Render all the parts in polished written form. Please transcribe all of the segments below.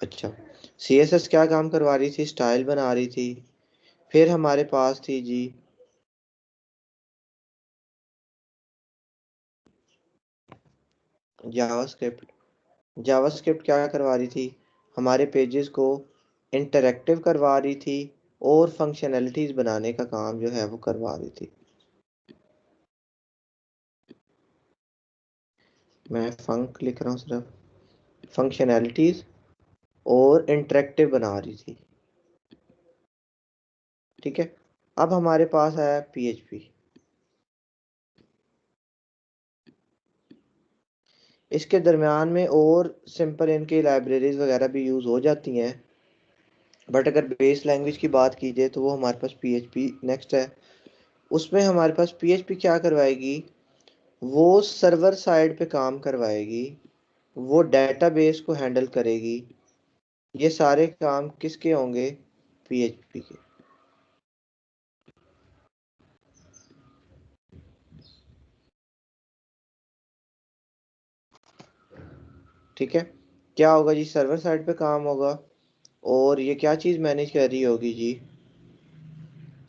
अच्छा, CSS क्या काम करवा रही थी? स्टाइल बना रही थी। फिर हमारे पास थी जी जावास्क्रिप्ट। जावास्क्रिप्ट क्या करवा रही थी? हमारे पेजेस को इंटरैक्टिव करवा रही थी और फंक्शनैलिटीज बनाने का काम जो है वो करवा रही थी। मैं फंक लिख रहा हूँ सिर्फ। फंक्शनैलिटीज और इंटरैक्टिव बना रही थी। ठीक है। अब हमारे पास है PHP। इसके दरमियान में और सिंपल इनकी लाइब्रेरीज वगैरह भी यूज़ हो जाती हैं, बट अगर बेस लैंग्वेज की बात की जाए तो वो हमारे पास PHP नेक्स्ट है। उसमें हमारे पास PHP क्या करवाएगी? वो सर्वर साइड पे काम करवाएगी, वो डेटाबेस को हैंडल करेगी। ये सारे काम किसके होंगे? PHP के। ठीक है। क्या होगा जी? सर्वर साइड पे काम होगा। और ये क्या चीज़ मैनेज कर रही होगी जी?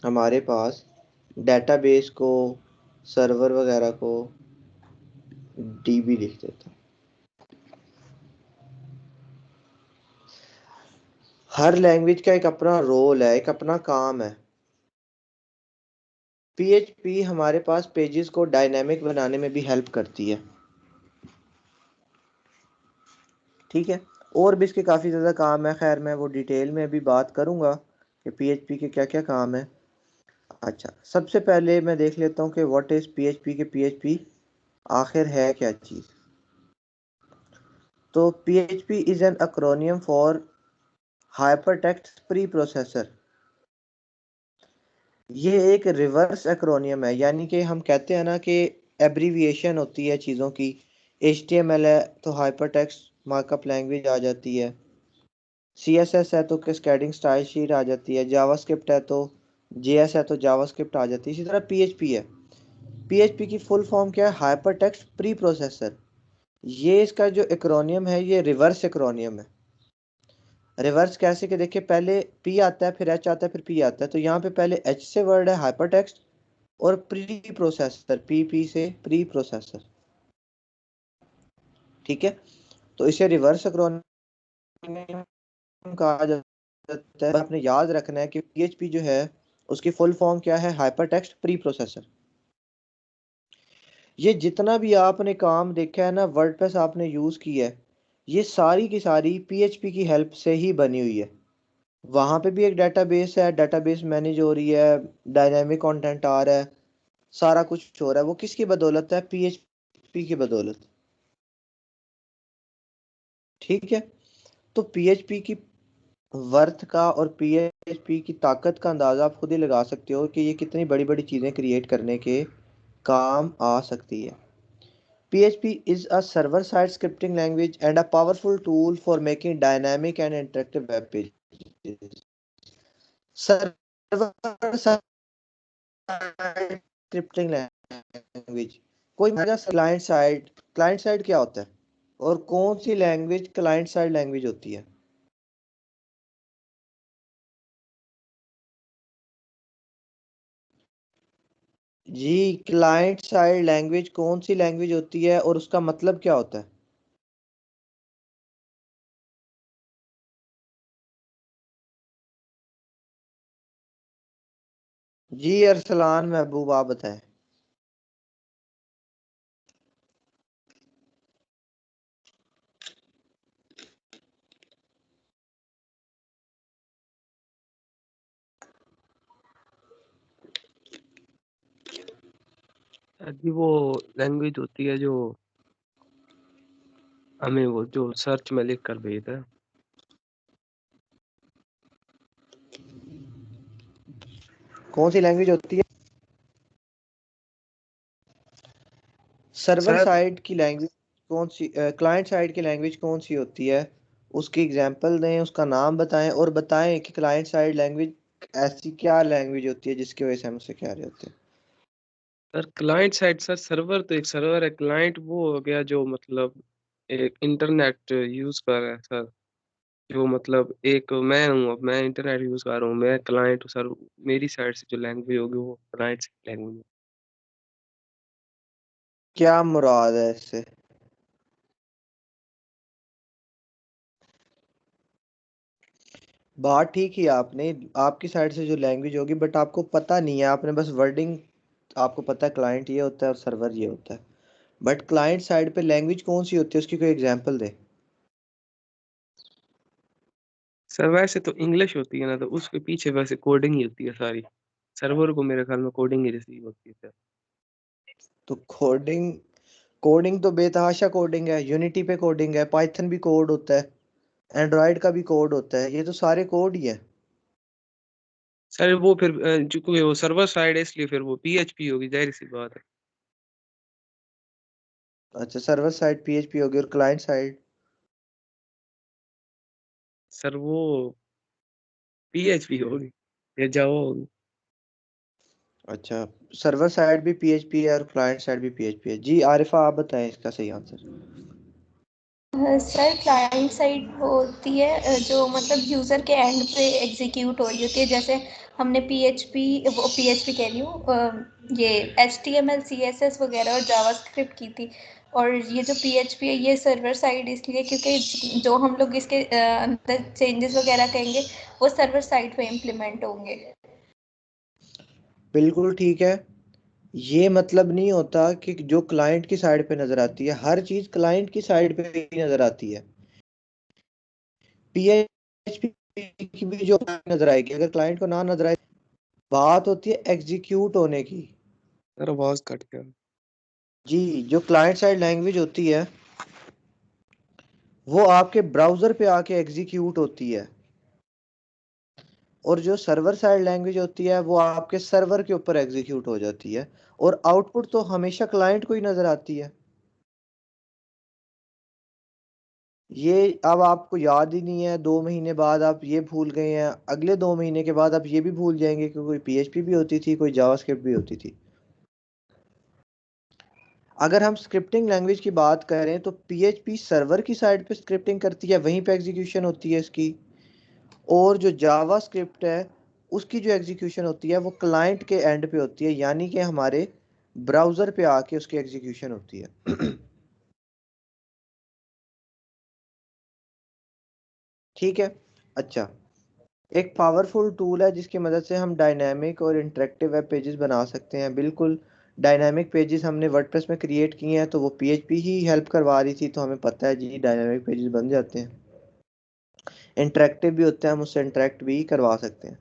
हमारे पास डेटाबेस को, सर्वर वगैरह को। DB लिख देता हूँ। हर लैंग्वेज का एक अपना रोल है, एक अपना काम है। PHP हमारे पास पेजेस को डायनेमिक बनाने में भी हेल्प करती है। ठीक है। और भी इसके काफ़ी ज़्यादा काम है, खैर मैं वो डिटेल में अभी बात करूँगा कि PHP के क्या क्या काम है। अच्छा, सबसे पहले मैं देख लेता हूँ कि व्हाट इज़ PHP के PHP आखिर है क्या चीज़। तो PHP is an acromion for hypertext pre processor. ये एक रिवर्स एक्रोनियम है, यानी कि हम कहते हैं ना कि एब्रीविएशन होती है चीज़ों की। HTML है तो हाइपरटेक्स्ट मार्कअप लैंग्वेज आ जाती है। CSS है तो कैस्केडिंग स्टाइल शीट आ जाती है। जावास्क्रिप्ट है तो JS है तो जावास्क्रिप्ट आ जाती है। इसी तरह PHP है। PHP की फुल फॉर्म क्या है? Hypertext pre processor. ये इसका जो एक्रोनियम है ये रिवर्स एक्रोनियम है। रिवर्स कैसे? कि देखिए, पहले P आता है, फिर H आता है, फिर P आता है। तो यहाँ पे पहले H से वर्ड है हाइपरटेक्स्ट, और प्री प्रोसेसर PP से प्री प्रोसेसर। ठीक है। तो इसे रिवर्स एक्रोनियम कहा जाता है। आपने याद रखना है कि PHP जो है उसकी फुल फॉर्म क्या है? Hypertext pre processor. ये जितना भी आपने काम देखा है ना, वर्डप्रेस आपने यूज़ की है, ये सारी की सारी PHP की हेल्प से ही बनी हुई है। वहाँ पे भी एक डेटाबेस है, डेटाबेस मैनेज हो रही है, डायनामिक कंटेंट आ रहा है, सारा कुछ हो रहा है। वो किसकी बदौलत है? PHP की बदौलत। ठीक है। तो PHP की वर्थ का और PHP की ताकत का अंदाज़ा आप खुद ही लगा सकते हो कि ये कितनी बड़ी बड़ी चीज़ें क्रिएट करने के काम आ सकती है। PHP is a server-side scripting language and a powerful tool for making dynamic and interactive web pages. Server-side scripting language, कोई क्लाइंट साइड क्या होता है? और कौन सी लैंग्वेज क्लाइंट साइड लैंग्वेज होती है? जी, क्लाइंट साइड लैंग्वेज कौन सी लैंग्वेज होती है और उसका मतलब क्या होता है? जी अरसलान महबूब, आप बताएं। जी वो लैंग्वेज होती है जो हमें वो जो सर्च में लिख कर भेजता है। कौन सी लैंग्वेज होती है? सर्वर सर साइड की लैंग्वेज कौन सी? क्लाइंट साइड की लैंग्वेज कौन सी होती है? उसकी एग्जांपल दें, उसका नाम बताएं और बताएं कि क्लाइंट साइड लैंग्वेज ऐसी क्या लैंग्वेज होती है जिसकी वजह से हम उसे कह रहे होते हैं। Sir client side sir server तो एक सर्वर है, क्लाइंट वो हो गया जो मतलब एक इंटरनेट यूज कर रहा है सर। जो मतलब एक मैं हूँ, अब मैं इंटरनेट यूज़ कर रहा हूँ, मैं क्लाइंट हूँ सर, मेरी साइड से जो लैंग्वेज होगी वो क्लाइंट साइड लैंग्वेज। क्या मुराद है इससे? बात ठीक ही आपने, आपकी साइड से जो लैंग्वेज होगी, बट आपको पता नहीं है, आपने बस वर्डिंग, आपको पता है क्लाइंट ये होता है और सर्वर ये होता है, बट क्लाइंट साइड पे लैंग्वेज कौन सी होती है, उसकी कोई एग्जांपल दे। सर वैसे तो इंग्लिश होती है ना, तो उसके पीछे वैसे कोडिंग ही होती है सारी। सर्वर को मेरे ख्याल में कोडिंग ही रिसीव होती है सर। तो कोडिंग, कोडिंग तो बेतहाशा कोडिंग है, यूनिटी पे कोडिंग है, पाइथन भी कोड होता है, एंड्रॉयड का भी कोड होता है, ये तो सारे कोड ही है। सर वो फिर चूंकि वो सर्वर साइड है इसलिए फिर वो पीएचपी होगी, जाहिर सी बात है। अच्छा, सर्वर साइड पीएचपी होगी और क्लाइंट साइड? सर वो पीएचपी होगी या जावा होगी। अच्छा, सर्वर साइड भी पीएचपी है और क्लाइंट साइड भी पीएचपी है। जी आरिफा, आप बताएं इसका सही आंसर। सर क्लाइंट साइड वो होती है जो मतलब यूज़र के एंड पे एग्जीक्यूट हो रही होती है। जैसे हमने पीएचपी, वो पीएचपी कह रही हूँ, ये एचटीएमएल सीएसएस वगैरह और जावास्क्रिप्ट की थी। और ये जो पीएचपी है ये सर्वर साइड इसलिए क्योंकि जो हम लोग इसके अंदर चेंजेस वगैरह करेंगे वो सर्वर साइड पे इम्प्लीमेंट होंगे। बिल्कुल ठीक है। ये मतलब नहीं होता कि जो क्लाइंट की साइड पे नजर आती है हर चीज क्लाइंट की साइड पे ही नजर आती है। पीएचपी की भी जो नजर आएगी, अगर क्लाइंट को ना नजर आए, बात होती है एग्जीक्यूट होने की। सर आवाज कट गया। जी, जो क्लाइंट साइड लैंग्वेज होती है वो आपके ब्राउजर पे आके एग्जीक्यूट होती है, और जो सर्वर साइड लैंग्वेज होती है वो आपके सर्वर के ऊपर एग्जीक्यूट हो जाती है, और आउटपुट तो हमेशा क्लाइंट को ही नजर आती है। ये अब आपको याद ही नहीं है, 2 महीने बाद आप ये भूल गए हैं, अगले 2 महीने के बाद आप ये भी भूल जाएंगे कि कोई पीएचपी भी होती थी, कोई जावास्क्रिप्ट भी होती थी। अगर हम स्क्रिप्टिंग लैंग्वेज की बात करें तो पीएचपी सर्वर की साइड पे स्क्रिप्टिंग करती है, वहीं पे एग्जीक्यूशन होती है इसकी, और जो जावास्क्रिप्ट है उसकी जो एग्जीक्यूशन होती है वो क्लाइंट के एंड पे होती है, यानी कि हमारे ब्राउजर पे आके उसकी एग्जीक्यूशन होती है। ठीक है। अच्छा, एक पावरफुल टूल है जिसकी मदद से हम डायनामिक और इंटरेक्टिव वेब पेजेस बना सकते हैं। बिल्कुल, डायनामिक पेजेस हमने वर्डप्रेस में क्रिएट किए हैं तो वो पीएचपी ही हेल्प करवा रही थी, तो हमें पता है जी डायनामिक पेजेस बन जाते हैं। इंटरेक्टिव भी होते हैं, हम उससे इंटरेक्ट भी करवा सकते हैं।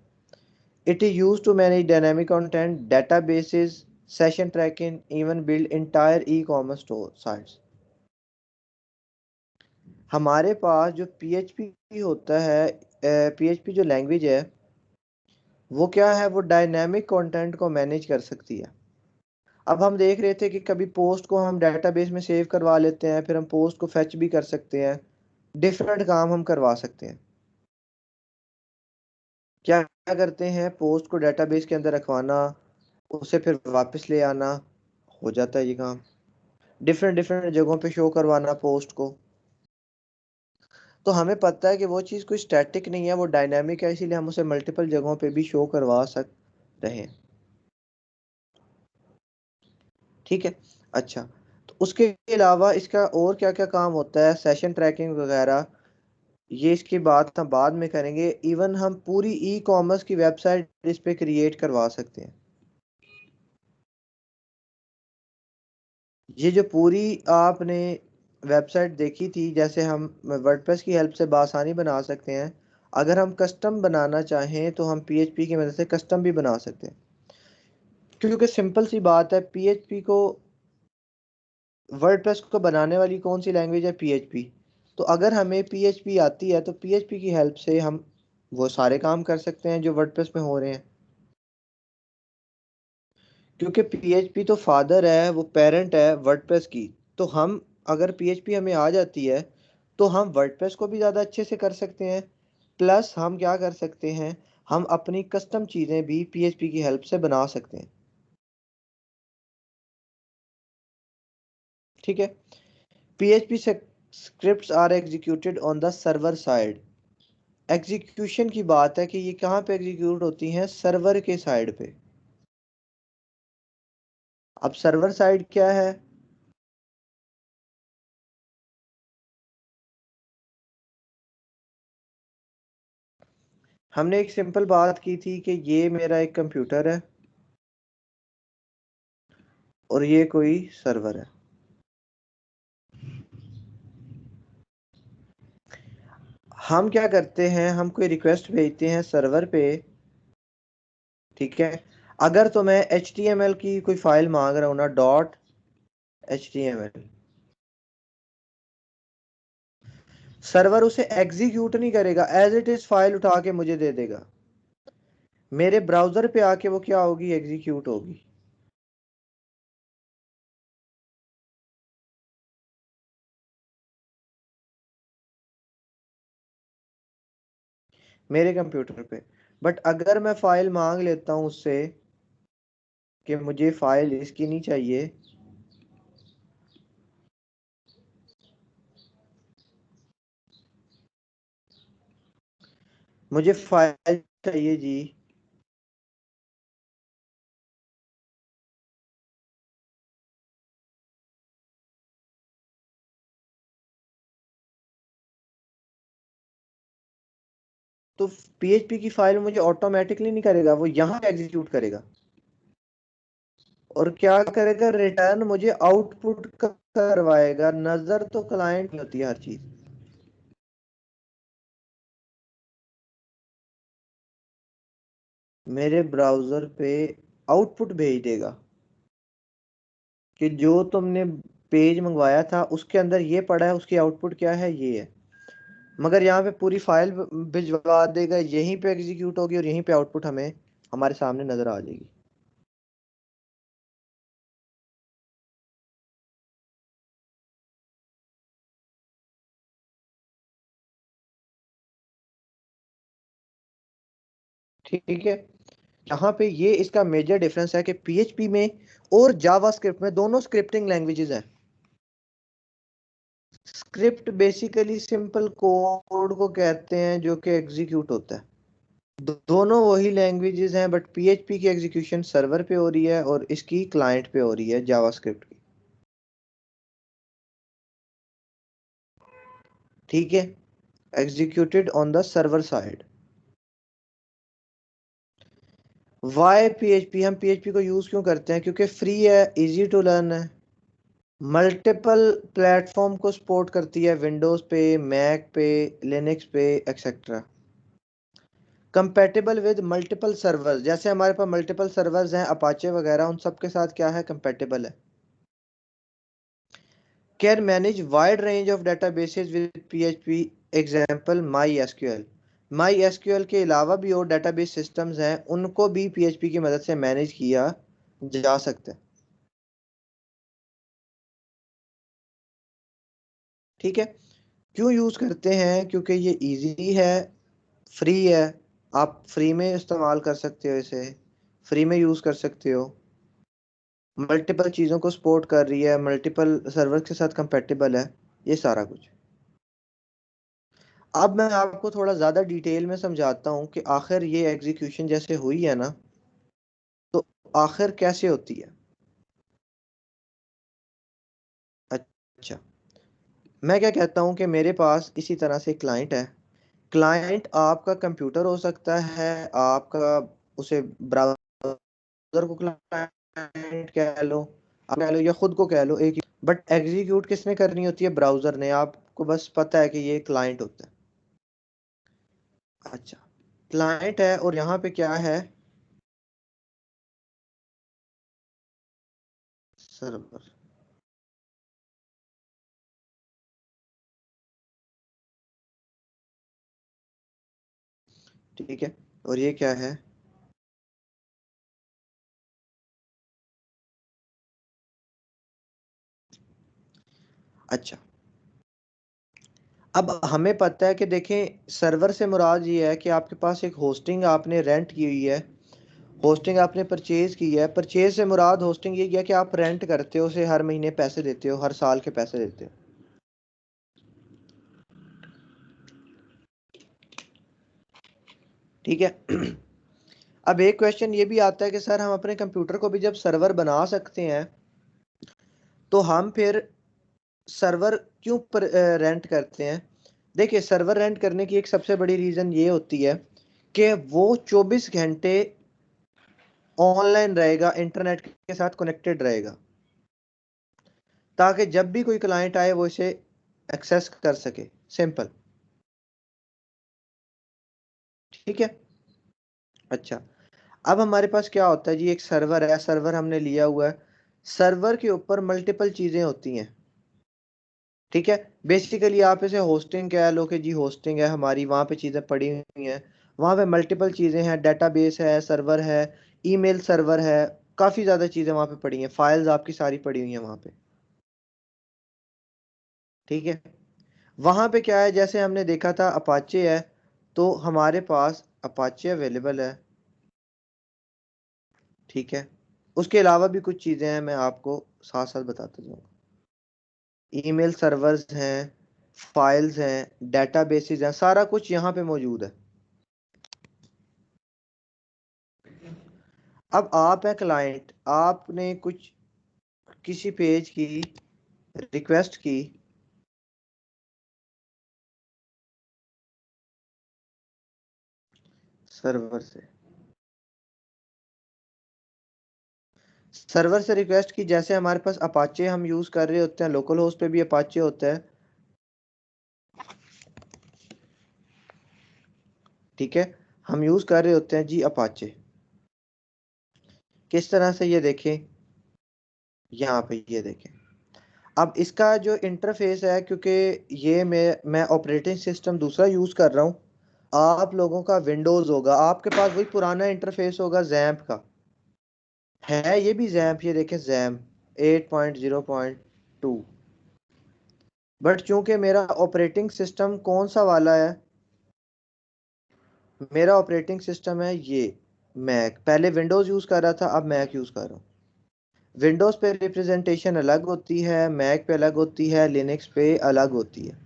It is use to manage dynamic content, databases, session tracking, even build entire e-commerce store sites। हमारे पास जो पीएचपी होता है, पीएचपी जो लैंग्वेज है वो क्या है, वो डायनामिक कंटेंट को मैनेज कर सकती है। अब हम देख रहे थे कि कभी पोस्ट को हम डेटाबेस में सेव करवा लेते हैं, फिर हम पोस्ट को फेच भी कर सकते हैं, डिफरेंट काम हम करवा सकते हैं। क्या क्या करते हैं, पोस्ट को डेटाबेस के अंदर रखवाना, उसे फिर वापस ले आना, हो जाता है ये काम। डिफरेंट डिफरेंट जगहों पे शो करवाना पोस्ट को। तो हमें पता है कि वो चीज़ कोई स्टैटिक नहीं है, वो डायनामिक है, इसीलिए हम उसे मल्टीपल जगहों पे भी शो करवा सक रहे हैं। ठीक है। अच्छा, तो उसके अलावा इसका और क्या क्या काम होता है, सेशन ट्रैकिंग वगैरह, ये इसकी बात हम बाद में करेंगे। इवन हम पूरी ई कॉमर्स की वेबसाइट इस पे क्रिएट करवा सकते हैं। ये जो पूरी आपने वेबसाइट देखी थी, जैसे हम वर्डप्रेस की हेल्प से बासानी बना सकते हैं, अगर हम कस्टम बनाना चाहें तो हम पीएचपी की मदद से कस्टम भी बना सकते हैं। क्योंकि सिंपल सी बात है, पीएचपी को, वर्डप्रेस को बनाने वाली कौन सी लैंग्वेज है, पीएचपी। तो अगर हमें पीएचपी आती है तो पीएचपी की हेल्प से हम वो सारे काम कर सकते हैं जो वर्डप्रेस में हो रहे हैं। क्योंकि पीएचपी तो फादर है, वो पेरेंट है वर्डप्रेस की। तो हम, अगर पीएचपी हमें आ जाती है तो हम वर्डप्रेस को भी ज़्यादा अच्छे से कर सकते हैं, प्लस हम क्या कर सकते हैं, हम अपनी कस्टम चीज़ें भी पीएचपी की हेल्प से बना सकते हैं। ठीक है। PHP scripts are executed on the server side। Execution की बात है कि ये कहाँ पे एग्जीक्यूट होती हैं, सर्वर के साइड पे। अब सर्वर साइड क्या है, हमने एक सिंपल बात की थी कि ये मेरा एक कंप्यूटर है और ये कोई सर्वर है। हम क्या करते हैं, हम कोई रिक्वेस्ट भेजते हैं सर्वर पे, ठीक है। अगर तो मैं HTML की कोई फाइल मांग रहा हूं ना, .html, सर्वर उसे एग्जीक्यूट नहीं करेगा, एज इट इज फाइल उठा के मुझे दे देगा। मेरे ब्राउजर पे आके वो क्या होगी, एग्जीक्यूट होगी। मेरे कंप्यूटर पे। बट अगर मैं फाइल मांग लेता हूं उससे कि मुझे फाइल इसकी नहीं चाहिए, मुझे फाइल चाहिए जी, तो PHP की फाइल मुझे ऑटोमेटिकली नहीं करेगा, वो यहाँ पे एग्जीक्यूट करेगा। और क्या करेगा, रिटर्न मुझे आउटपुट करवाएगा। नजर तो क्लाइंट में होती है हर चीज। मेरे ब्राउजर पे आउटपुट भेज देगा कि जो तुमने पेज मंगवाया था उसके अंदर ये पड़ा है, उसकी आउटपुट क्या है, ये है। मगर यहाँ पे पूरी फाइल भिजवा देगा, यहीं पे एग्जीक्यूट होगी और यहीं पे आउटपुट हमें हमारे सामने नजर आ जाएगी। ठीक है, यहाँ पे ये इसका मेजर डिफरेंस है कि PHP में और जावास्क्रिप्ट में, दोनों स्क्रिप्टिंग लैंग्वेजेस हैं। स्क्रिप्ट बेसिकली सिंपल कोड को कहते हैं जो कि एग्जीक्यूट होता है। दोनों वही लैंग्वेजेस हैं, बट PHP की एग्जीक्यूशन सर्वर पे हो रही है और इसकी क्लाइंट पे हो रही है, जावास्क्रिप्ट की। ठीक है, executed on the server side. Why PHP, हम PHP को यूज क्यों करते हैं, क्योंकि फ्री है, इजी टू लर्न है, मल्टीपल प्लेटफॉर्म को सपोर्ट करती है, विंडोज पे, मैक पे, लिनक्स पे, etcetera. Compatible with multiple servers, जैसे हमारे पास मल्टीपल सर्वर्स हैं अपाचे वगैरह, उन सब के साथ क्या है, कंपेटेबल है। Can manage wide range of databases with PHP, example MySQL। MySQL के अलावा भी और डेटाबेस सिस्टम्स हैं, उनको भी PHP की मदद से मैनेज किया जा सकता है। ठीक है, क्यों यूज करते हैं, क्योंकि ये इजी है, फ्री है, आप फ्री में इस्तेमाल कर सकते हो, इसे फ्री में यूज कर सकते हो, मल्टीपल चीज़ों को सपोर्ट कर रही है, मल्टीपल सर्वर के साथ कंपेटेबल है, ये सारा कुछ। अब मैं आपको थोड़ा ज़्यादा डिटेल में समझाता हूँ कि आखिर ये एग्जीक्यूशन जैसे हुई है ना, तो आखिर कैसे होती है। अच्छा, मैं क्या कहता हूँ कि मेरे पास इसी तरह से क्लाइंट है। क्लाइंट आपका कंप्यूटर हो सकता है, आपका उसे ब्राउज़र को क्लाइंट कह लो, आप कह लो या खुद को कह लो, एक ही। बट एग्जीक्यूट किसने करनी होती है, ब्राउज़र ने। आपको बस पता है कि ये क्लाइंट होता है। अच्छा, क्लाइंट है और यहाँ पे क्या है, सर्वर। ठीक है, और ये क्या है, अच्छा। अब हमें पता है कि देखें, सर्वर से मुराद ये है कि आपके पास एक होस्टिंग आपने रेंट की हुई है, होस्टिंग आपने परचेज की है। परचेज से मुराद होस्टिंग ये किया कि आप रेंट करते हो, उसे हर महीने पैसे देते हो, हर साल के पैसे देते हो। ठीक है। अब एक क्वेश्चन ये भी आता है कि सर हम अपने कंप्यूटर को भी जब सर्वर बना सकते हैं तो हम फिर सर्वर क्यों रेंट करते हैं? देखिए, सर्वर रेंट करने की एक सबसे बड़ी रीज़न ये होती है कि वो 24 घंटे ऑनलाइन रहेगा, इंटरनेट के साथ कनेक्टेड रहेगा, ताकि जब भी कोई क्लाइंट आए वो इसे एक्सेस कर सके। सिंपल। ठीक है। अच्छा, अब हमारे पास क्या होता है जी, एक सर्वर है, सर्वर हमने लिया हुआ है, सर्वर के ऊपर मल्टीपल चीज़ें होती हैं। ठीक है। बेसिकली आप इसे होस्टिंग कह लो कि जी होस्टिंग है हमारी, वहाँ पे चीज़ें पड़ी हुई हैं, वहाँ पे मल्टीपल चीज़ें हैं, डेटाबेस है, सर्वर है, ईमेल सर्वर है, काफ़ी ज़्यादा चीज़ें वहाँ पे पड़ी हैं, फाइल्स आपकी सारी पड़ी हुई हैं वहाँ पे। ठीक है। वहाँ पे क्या है, जैसे हमने देखा था अपाचे है, तो हमारे पास अपाचे अवेलेबल है। ठीक है। उसके अलावा भी कुछ चीज़ें हैं, मैं आपको साथ साथ बताता जाऊँगा। ईमेल सर्वर्स हैं, फाइल्स हैं, डेटाबेसेस हैं, सारा कुछ यहाँ पे मौजूद है। अब आप है क्लाइंट, आपने कुछ किसी पेज की रिक्वेस्ट की, सर्वर से रिक्वेस्ट की, जैसे हमारे पास अपाचे हम यूज कर रहे होते हैं, लोकल होस्ट पे भी अपाचे होता है। ठीक है। हम यूज कर रहे होते हैं जी अपाचे। किस तरह से, ये देखें, यहाँ पे ये देखें। अब इसका जो इंटरफेस है, क्योंकि ये मैं ऑपरेटिंग सिस्टम दूसरा यूज कर रहा हूँ, आप लोगों का विंडोज होगा, आपके पास वही पुराना इंटरफेस होगा जैम्प का, है ये भी जैम्प, ये देखें जैम्प 8.0.2। बट चूंकि मेरा ऑपरेटिंग सिस्टम कौन सा वाला है, मेरा ऑपरेटिंग सिस्टम है ये मैक, पहले विंडोज यूज कर रहा था, अब मैक यूज कर रहा हूँ। विंडोज पे रिप्रेजेंटेशन अलग होती है, मैक पे अलग होती है, लिनक्स पे अलग होती है।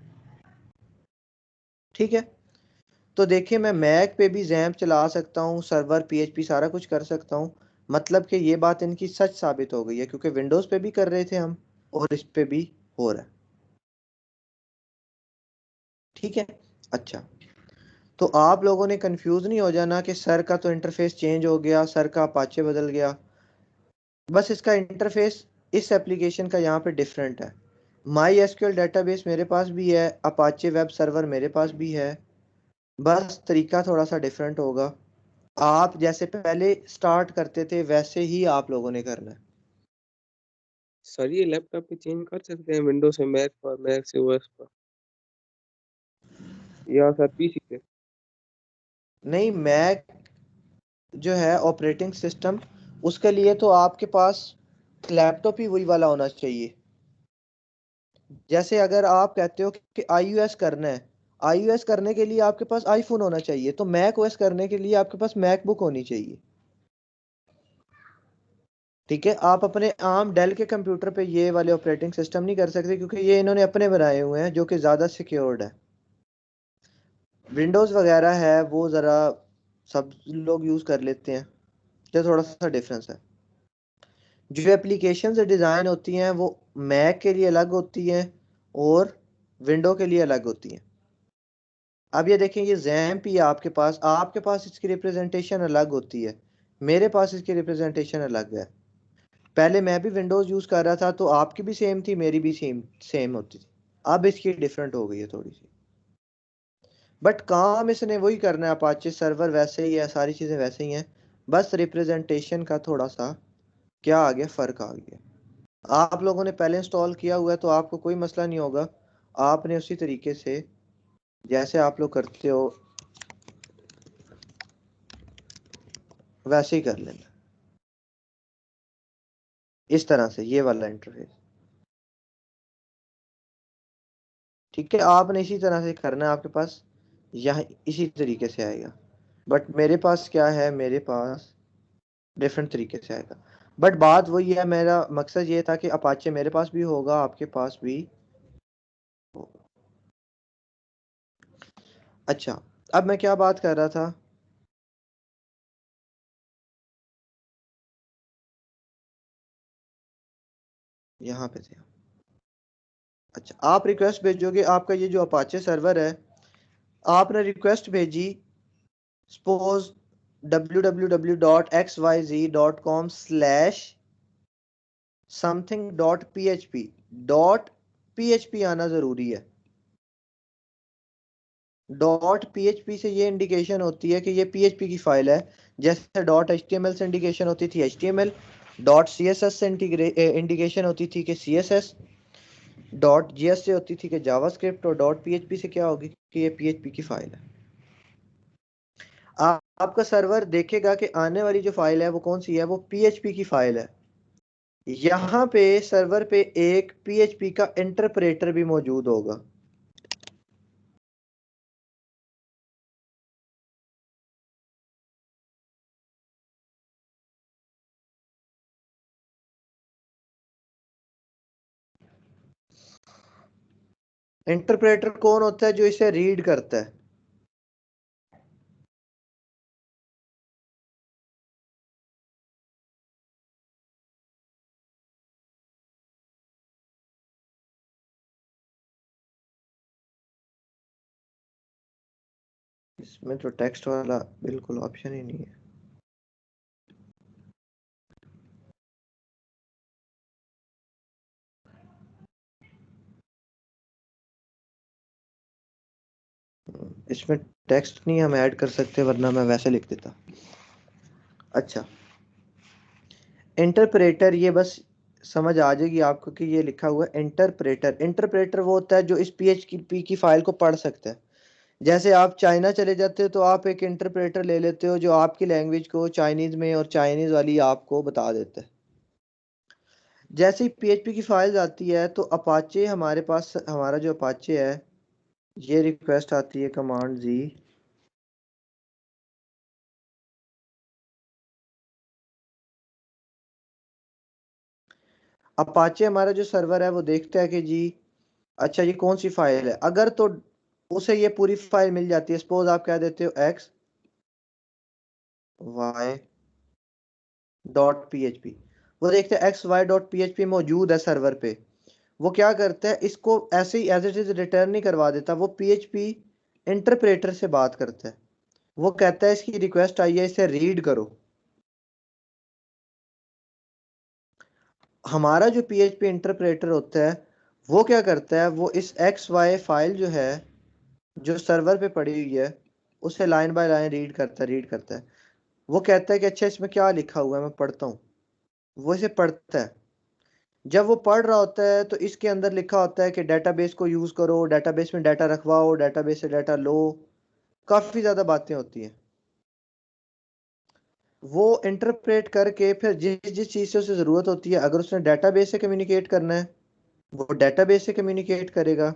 ठीक है। तो देखिए, मैं मैक पे भी जैम्प चला सकता हूँ, सर्वर पीएचपी सारा कुछ कर सकता हूँ। मतलब कि ये बात इनकी सच साबित हो गई है, क्योंकि विंडोज पे भी कर रहे थे हम और इस पे भी हो रहा है। ठीक है। अच्छा, तो आप लोगों ने कंफ्यूज नहीं हो जाना कि सर का तो इंटरफेस चेंज हो गया, सर का अपाचे बदल गया। बस इसका इंटरफेस इस एप्लीकेशन का यहाँ पे डिफरेंट है। माई एसक्यूएल डेटाबेस मेरे पास भी है, अपाचे वेब सर्वर मेरे पास भी है, बस तरीका थोड़ा सा डिफरेंट होगा। आप जैसे पहले स्टार्ट करते थे वैसे ही आप लोगों ने करना है। सर ये लैपटॉप पे चेंज कर सकते हैं, विंडोज से मैक पर, मैक से ओएस पर, या सर पीसी पे? नहीं, मैक जो है ऑपरेटिंग सिस्टम, उसके लिए तो आपके पास लैपटॉप ही वही वाला होना चाहिए। जैसे अगर आप कहते हो कि iOS करना है, iOS करने के लिए आपके पास आईफोन होना चाहिए, तो मैक ओएस करने के लिए आपके पास मैकबुक होनी चाहिए। ठीक है। आप अपने आम डेल के कंप्यूटर पे ये वाले ऑपरेटिंग सिस्टम नहीं कर सकते, क्योंकि ये इन्होंने अपने बनाए हुए हैं जो कि ज़्यादा सिक्योर्ड है। विंडोज़ वगैरह है वो ज़रा सब लोग यूज़ कर लेते हैं, तो थोड़ा सा डिफरेंस है। जो एप्लीकेशन से डिज़ाइन होती हैं वो मैक के लिए अलग होती हैं और विंडो के लिए अलग होती हैं। अब ये देखें, ये जैम्प ही है आपके पास इसकी रिप्रेजेंटेशन अलग होती है, मेरे पास इसकी रिप्रेजेंटेशन अलग है। पहले मैं भी विंडोज़ यूज़ कर रहा था, तो आपकी भी सेम थी, मेरी भी सेम सेम होती थी। अब इसकी डिफरेंट हो गई है थोड़ी सी, बट काम इसने वही करना है, अपाचे सर्वर वैसे ही है, सारी चीज़ें वैसे ही हैं, बस रिप्रेजेंटेशन का थोड़ा सा क्या आ गया, फ़र्क आ गया। आप लोगों ने पहले इंस्टॉल किया हुआ है तो आपको कोई मसला नहीं होगा, आपने उसी तरीके से जैसे आप लोग करते हो वैसे ही कर लेना, इस तरह से ये वाला इंटरफेस। ठीक है। आपने इसी तरह से करना है, आपके पास यहाँ इसी तरीके से आएगा। बट मेरे पास क्या है, मेरे पास डिफरेंट तरीके से आएगा। बट बात वही है, मेरा मकसद ये था कि अपाचे मेरे पास भी होगा, आपके पास भी होगा। अच्छा, अब मैं क्या बात कर रहा था, यहाँ पे थे। अच्छा, आप रिक्वेस्ट भेजोगे, आपका ये जो अपाचे सर्वर है, आपने रिक्वेस्ट भेजी सपोज www.xyz.com/something.php आना जरूरी है। .php से ये इंडिकेशन होती है कि ये php की फाइल है, जैसे .html से इंडिकेशन होती थी html, .css से इंडिकेशन होती थी कि css, .js से होती थी कि जावास्क्रिप्ट, और .php से क्या होगी कि ये php की फाइल है। आपका सर्वर देखेगा कि आने वाली जो फाइल है वो कौन सी है, वो php की फाइल है। यहाँ पे सर्वर पे एक php का इंटरप्रेटर भी मौजूद होगा। इंटरप्रेटर कौन होता है? जो इसे रीड करता है। इसमें तो टेक्स्ट वाला बिल्कुल ऑप्शन ही नहीं है। इसमें टेक्स्ट नहीं हम ऐड कर सकते, वरना मैं वैसे लिख देता। अच्छा, इंटरप्रेटर, ये बस समझ आ जाएगी आपको कि ये लिखा हुआ है इंटरप्रेटर। इंटरप्रेटर वो होता है जो इस PHP की फाइल को पढ़ सकता है। जैसे आप चाइना चले जाते हो तो आप एक इंटरप्रेटर ले लेते हो जो आपकी लैंग्वेज को चाइनीज में और चाइनीज वाली आपको बता देता है। जैसे ही PHP की फाइल्स आती है तो अपाचे, हमारे पास हमारा जो अपाचे है, ये रिक्वेस्ट आती है कमांड जी, अपाचे हमारा जो सर्वर है वो देखता है कि जी अच्छा ये कौन सी फाइल है। अगर तो उसे ये पूरी फाइल मिल जाती है, सपोज आप कह देते हो xy.php, वो देखते हैं xy.php मौजूद है सर्वर पे। वो क्या करता है, इसको ऐसे ही एज इट इज रिटर्न नहीं करवा देता, वो PHP इंटरप्रेटर से बात करता है। वो कहता है इसकी रिक्वेस्ट आई है, इसे रीड करो। हमारा जो PHP इंटरप्रेटर होता है वो क्या करता है, वो इस XY फाइल जो है, जो सर्वर पे पड़ी हुई है, उसे लाइन बाय लाइन रीड करता है। वो कहता है कि अच्छा इसमें क्या लिखा हुआ है, मैं पढ़ता हूँ। वो इसे पढ़ता है। जब वो पढ़ रहा होता है तो इसके अंदर लिखा होता है कि डेटाबेस को यूज करो, डेटाबेस में डाटा रखवाओ, डेटाबेस से डाटा लो, काफी ज्यादा बातें होती हैं। वो इंटरप्रेट करके फिर जिस जिस चीज से उसे जरूरत होती है, अगर उसने डेटाबेस से कम्युनिकेट करना है वो डेटाबेस से कम्युनिकेट करेगा।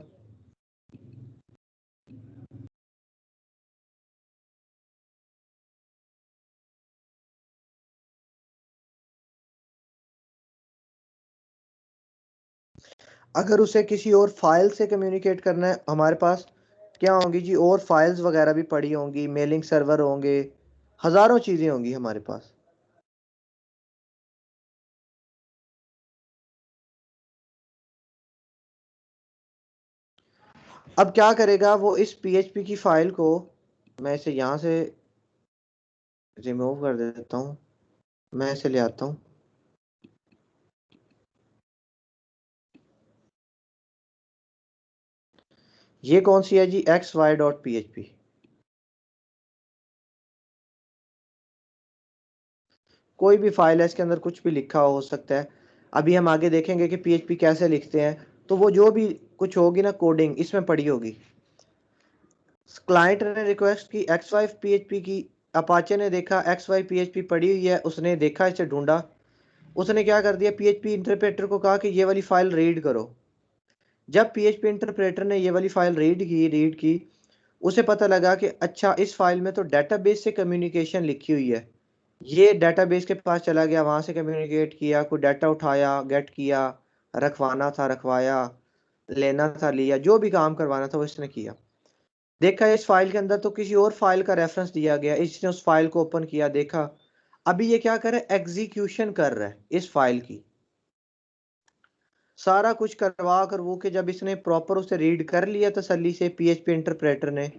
अगर उसे किसी और फाइल से कम्युनिकेट करना है, हमारे पास क्या होंगी जी, और फाइल्स वगैरह भी पड़ी होंगी, मेलिंग सर्वर होंगे, हजारों चीजें होंगी हमारे पास। अब क्या करेगा वो, इस PHP की फाइल को, मैं इसे यहाँ से रिमूव कर देता हूँ, मैं इसे ले आता हूँ। ये कौन सी है जी, xy.php। कोई भी फाइल है, इसके अंदर कुछ भी लिखा हो सकता है। अभी हम आगे देखेंगे कि PHP कैसे लिखते हैं, तो वो जो भी कुछ होगी ना कोडिंग, इसमें पड़ी होगी। क्लाइंट ने रिक्वेस्ट की XY PHP की, अपाचे ने देखा XY PHP पड़ी हुई है, उसने देखा, इसे ढूंढा, उसने क्या कर दिया, PHP इंटरप्रेटर को कहा कि ये वाली फाइल रीड करो। जब PHP इंटरप्रेटर ने ये वाली फाइल रीड की, उसे पता लगा कि अच्छा इस फाइल में तो डेटाबेस से कम्युनिकेशन लिखी हुई है। ये डेटाबेस के पास चला गया, वहां से कम्युनिकेट किया, कोई डाटा उठाया, गेट किया, रखवाना था रखवाया, लेना था लिया, जो भी काम करवाना था वो इसने किया। देखा इस फाइल के अंदर तो किसी और फाइल का रेफरेंस दिया गया, इसने उस फाइल को ओपन किया, देखा। अभी ये क्या कर रहा है, एग्जीक्यूशन कर रहा है इस फाइल की। सारा कुछ करवा कर वो, कि जब इसने प्रॉपर उसे रीड कर लिया तसल्ली से पीएचपी इंटरप्रेटर ने,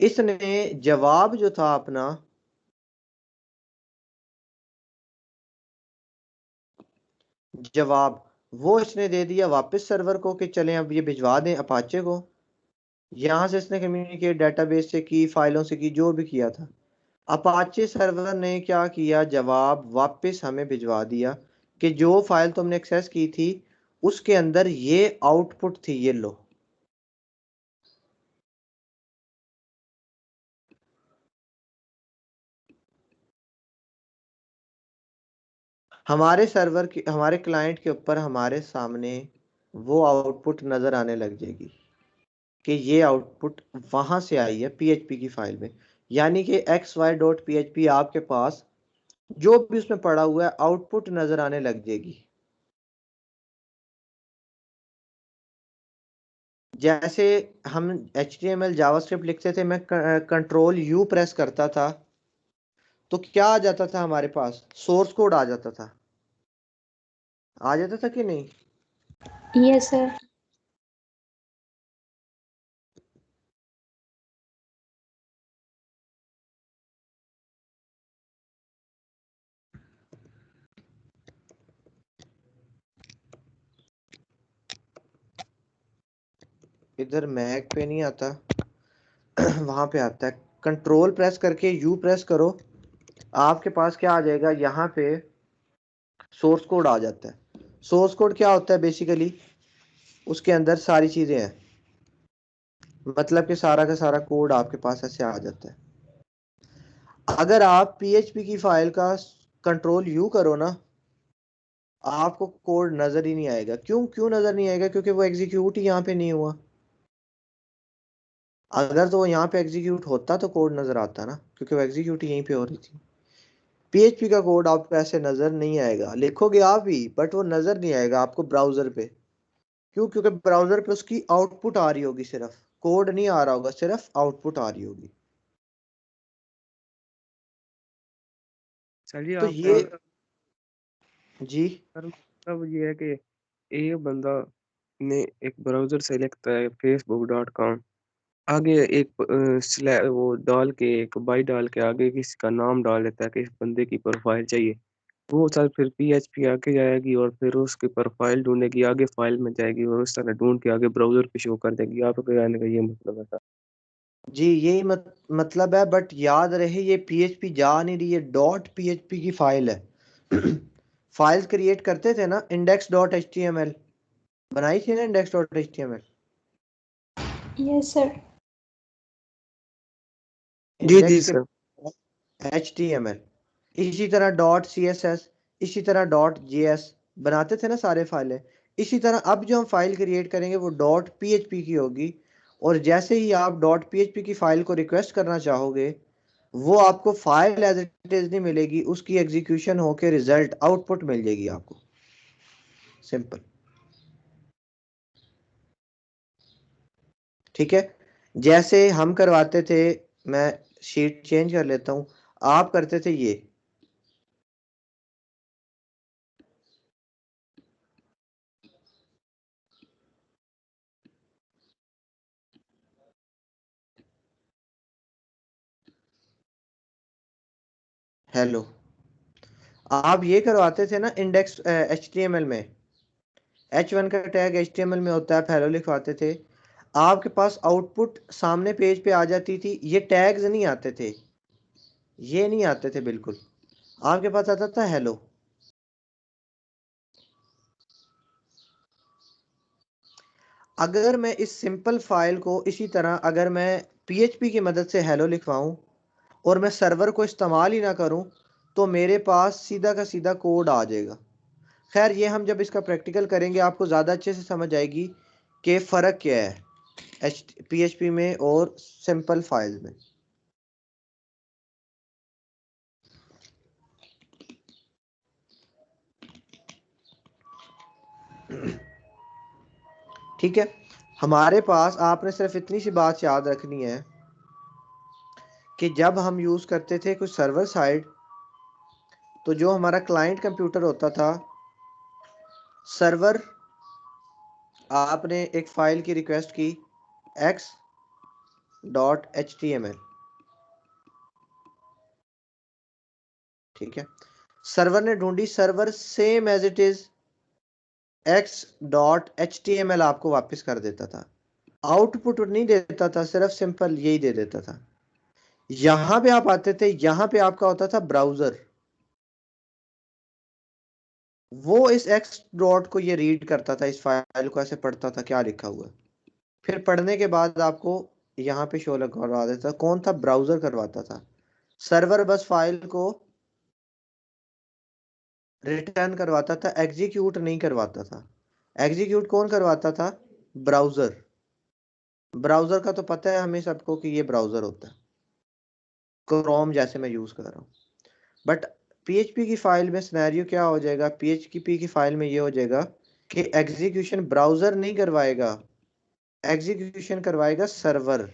इसने जवाब जो था अपना जवाब वो इसने दे दिया वापस सर्वर को कि चलें अब ये भिजवा दें अपाचे को। यहां से इसने कम्युनिकेट डेटाबेस से की, फाइलों से की, जो भी किया था। अपाचे सर्वर ने क्या किया, जवाब वापस हमें भिजवा दिया कि जो फाइल तुमने एक्सेस की थी उसके अंदर ये आउटपुट थी, ये लो। हमारे सर्वर की, हमारे क्लाइंट के ऊपर हमारे सामने वो आउटपुट नजर आने लग जाएगी कि ये आउटपुट वहां से आई है पीएचपी की फाइल में। यानी कि xy.php आपके पास जो भी उसमें पड़ा हुआ है आउटपुट नजर आने लग जाएगी। जैसे हम HTML जावास्क्रिप्ट लिखते थे, मैं कंट्रोल यू प्रेस करता था तो क्या आ जाता था हमारे पास, सोर्स कोड आ जाता था। आ जाता था कि नहीं? Yes sir. इधर मैक पे नहीं आता वहां पे आता है। कंट्रोल प्रेस करके यू प्रेस करो, आपके पास क्या आ जाएगा, यहाँ पे सोर्स कोड आ जाता है। सोर्स कोड क्या होता है बेसिकली, उसके अंदर सारी चीजें हैं, मतलब कि सारा का सारा कोड आपके पास ऐसे आ जाता है। अगर आप पीएचपी की फाइल का कंट्रोल यू करो ना, आपको कोड नजर ही नहीं आएगा। क्यों क्यों नजर नहीं आएगा? क्योंकि वो एग्जीक्यूट ही यहाँ पे नहीं हुआ। अगर तो वो यहाँ पे एग्जीक्यूट होता तो कोड नजर आता ना, क्योंकि वो एग्जीक्यूट यहीं पे हो रही थी। पीएचपी का कोड आपको ऐसे नजर नहीं आएगा, लिखोगे आप भी बट वो नजर नहीं आएगा आपको ब्राउजर पे। क्यों? क्योंकि ब्राउजर पे उसकी आउटपुट आ रही होगी, सिर्फ कोड नहीं आ रहा होगा, सिर्फ आउटपुट आ रही होगी। चलिए तो आपका ये जी सर मतलब ये है कि एक बंदा ने एक ब्राउजर से लिखता है facebook.com, आगे एक वो डाल के, एक बाई डाल के आगे किसी का नाम डाल देता है कि इस बंदे की प्रोफाइल चाहिए। वो सर फिर पीएचपी आके जाएगी और फिर उसकी प्रोफाइल ढूंढेगी, आगे फाइल में जाएगी और उस तरह ढूंढ के आगे ब्राउजर पे शो कर देगी। आपके कहने का ये मतलब है सर? जी यही मतलब है, बट याद रहे ये पीएचपी जा नहीं रही है, डॉट पीएचपी की फाइल है। फाइल्स क्रिएट करते थे ना, index.html बनाई थी ना, index.html। Yes sir. जी जी इंडेक्स के सर। HTML, इसी तरह डॉट CSS, इसी तरह डॉट JS बनाते थे ना सारे फाइलें। इसी तरह अब जो हम फाइल क्रिएट करेंगे वो डॉट PHP की होगी। और जैसे ही आप डॉट PHP की फाइल को रिक्वेस्ट करना चाहोगे, वो आपको फाइल एज इट इज नहीं मिलेगी, उसकी एग्जीक्यूशन होके रिजल्ट आउटपुट मिल जाएगी आपको। सिंपल। ठीक है, जैसे हम करवाते थे, मैं शीट चेंज कर लेता हूं, आप करते थे ये। हेलो, आप ये करवाते थे ना इंडेक्स HTML में, H1 का टैग HTML में होता है, आप हेलो लिखवाते थे, आपके पास आउटपुट सामने पेज पे आ जाती थी। ये टैग्स नहीं आते थे, ये नहीं आते थे बिल्कुल, आपके पास आता था हेलो। अगर मैं इस सिंपल फाइल को इसी तरह, अगर मैं PHP की मदद से हेलो लिखवाऊं और मैं सर्वर को इस्तेमाल ही ना करूं, तो मेरे पास सीधा का सीधा कोड आ जाएगा। खैर ये हम जब इसका प्रैक्टिकल करेंगे आपको ज़्यादा अच्छे से समझ आएगी कि फ़र्क क्या है PHP में और सिंपल फाइल में। ठीक है, हमारे पास आपने सिर्फ इतनी सी बात याद रखनी है कि जब हम यूज़ करते थे कुछ सर्वर साइड, तो जो हमारा क्लाइंट कंप्यूटर होता था, सर्वर आपने एक फाइल की रिक्वेस्ट की x.html, ठीक है, सर्वर ने ढूंढी, server same as it is x.html आपको वापस कर देता था, आउटपुट नहीं देता था, सिर्फ सिंपल यही दे देता था। यहां पे आप आते थे, यहां पे आपका होता था ब्राउजर, वो इस x डॉट को ये रीड करता था, इस फाइल को ऐसे पढ़ता था क्या लिखा हुआ है, फिर पढ़ने के बाद आपको यहाँ पे शो करवा देता। कौन था? ब्राउजर करवाता था। सर्वर बस फाइल को रिटर्न करवाता था, एग्जीक्यूट नहीं करवाता था। एग्जीक्यूट कौन करवाता था? ब्राउजर। ब्राउजर का तो पता है हमें सबको कि ये ब्राउजर होता है, क्रोम जैसे मैं यूज कर रहा हूँ। बट पीएचपी की फाइल में सिनेरियो क्या हो जाएगा? पीएचपी की फाइल में ये हो जाएगा कि एग्जीक्यूशन ब्राउजर नहीं करवाएगा, एग्जीक्यूशन करवाएगा सर्वर।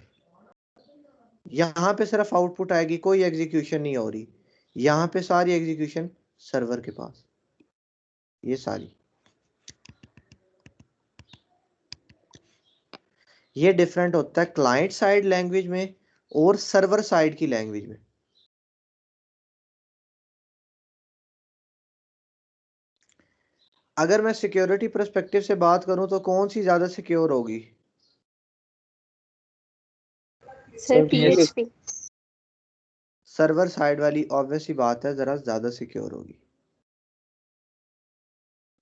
यहाँ पे सिर्फ आउटपुट आएगी, कोई एग्जीक्यूशन नहीं हो रही। यहाँ पे सारी एग्जीक्यूशन सर्वर के पास, ये सारी। ये डिफरेंट होता है क्लाइंट साइड लैंग्वेज में और सर्वर साइड की लैंग्वेज में। अगर मैं सिक्योरिटी पर्सपेक्टिव से बात करूं तो कौन सी ज्यादा सिक्योर होगी? Sir PHP. सर्वर साइड वाली ऑब्वियस ही बात है, जरा ज्यादा सिक्योर होगी,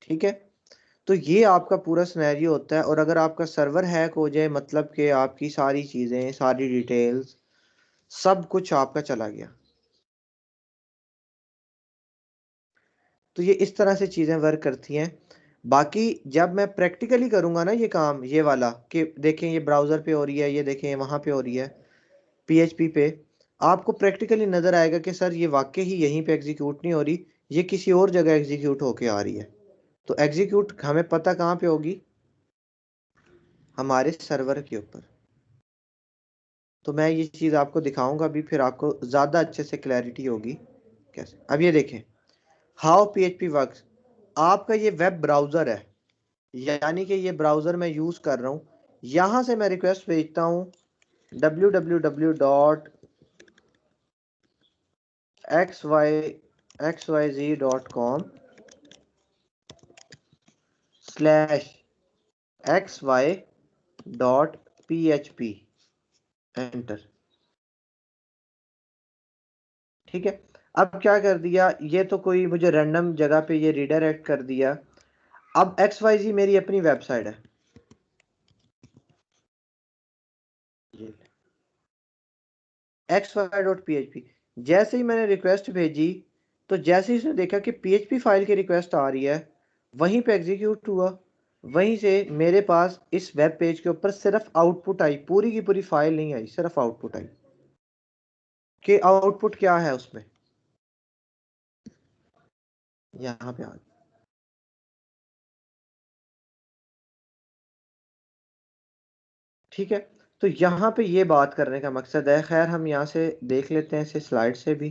ठीक है। तो ये आपका पूरा सिनेरियो होता है। और अगर आपका सर्वर हैक हो जाए, मतलब कि आपकी सारी चीजें, सारी डिटेल्स, सब कुछ आपका चला गया, तो ये इस तरह से चीजें वर्क करती हैं। बाकी जब मैं प्रैक्टिकली करूंगा ना ये काम, ये वाला कि देखें ये ब्राउजर पे हो रही है, ये देखें वहां पे हो रही है पीएचपी पे, आपको प्रैक्टिकली नजर आएगा कि सर ये वाकई ही यहीं पे एग्जीक्यूट नहीं हो रही, ये किसी और जगह एग्जीक्यूट होके आ रही है। तो एग्जीक्यूट हमें पता कहाँ पे होगी? हमारे सर्वर के ऊपर। तो मैं ये चीज आपको दिखाऊंगा अभी, फिर आपको ज्यादा अच्छे से क्लैरिटी होगी कैसे। अब ये देखें हाउ पीएचपी वर्क्स। आपका ये वेब ब्राउजर है, यानी कि ये ब्राउजर मैं यूज कर रहा हूं, यहां से मैं रिक्वेस्ट भेजता हूं www.xyz.com/xy.php, एंटर, ठीक है। अब क्या कर दिया, ये तो कोई मुझे रैंडम जगह पे ये रिडायरेक्ट कर दिया। अब XYZ मेरी अपनी वेबसाइट है, xy.php। जैसे ही मैंने रिक्वेस्ट भेजी, तो जैसे ही उसने देखा कि PHP फाइल की रिक्वेस्ट आ रही है, वहीं पे एग्जीक्यूट हुआ। वहीं से मेरे पास इस वेब पेज के ऊपर सिर्फ आउटपुट आई, पूरी की पूरी फाइल नहीं आई, सिर्फ आउटपुट आई। कि आउटपुट क्या है उसमें, यहाँ पे आ गया, ठीक है। तो यहाँ पे ये बात करने का मकसद है, खैर हम यहाँ से देख लेते हैं इसे स्लाइड से भी,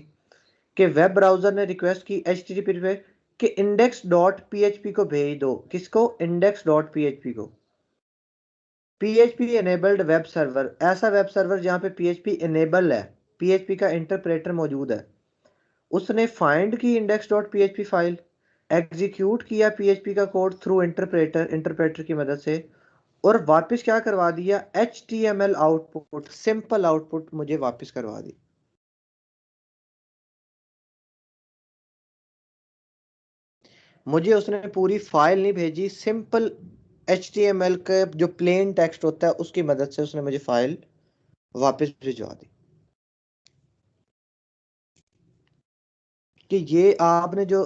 कि वेब ब्राउजर ने रिक्वेस्ट की HTTP पे कि index.php को भेज दो। किसको? index.php को। PHP enabled वेब सर्वर, ऐसा वेब सर्वर जहां पे PHP enable है, PHP का इंटरप्रेटर मौजूद है। उसने फाइंड की index.php फाइल, एग्जीक्यूट किया PHP का कोड थ्रू इंटरप्रेटर की मदद से, और वापस क्या करवा दिया? HTML आउटपुट, सिंपल आउटपुट मुझे वापस करवा दी। मुझे उसने पूरी फाइल नहीं भेजी, सिंपल HTML का जो प्लेन टेक्स्ट होता है उसकी मदद से उसने मुझे फाइल वापस भिजवा दी। कि ये आपने जो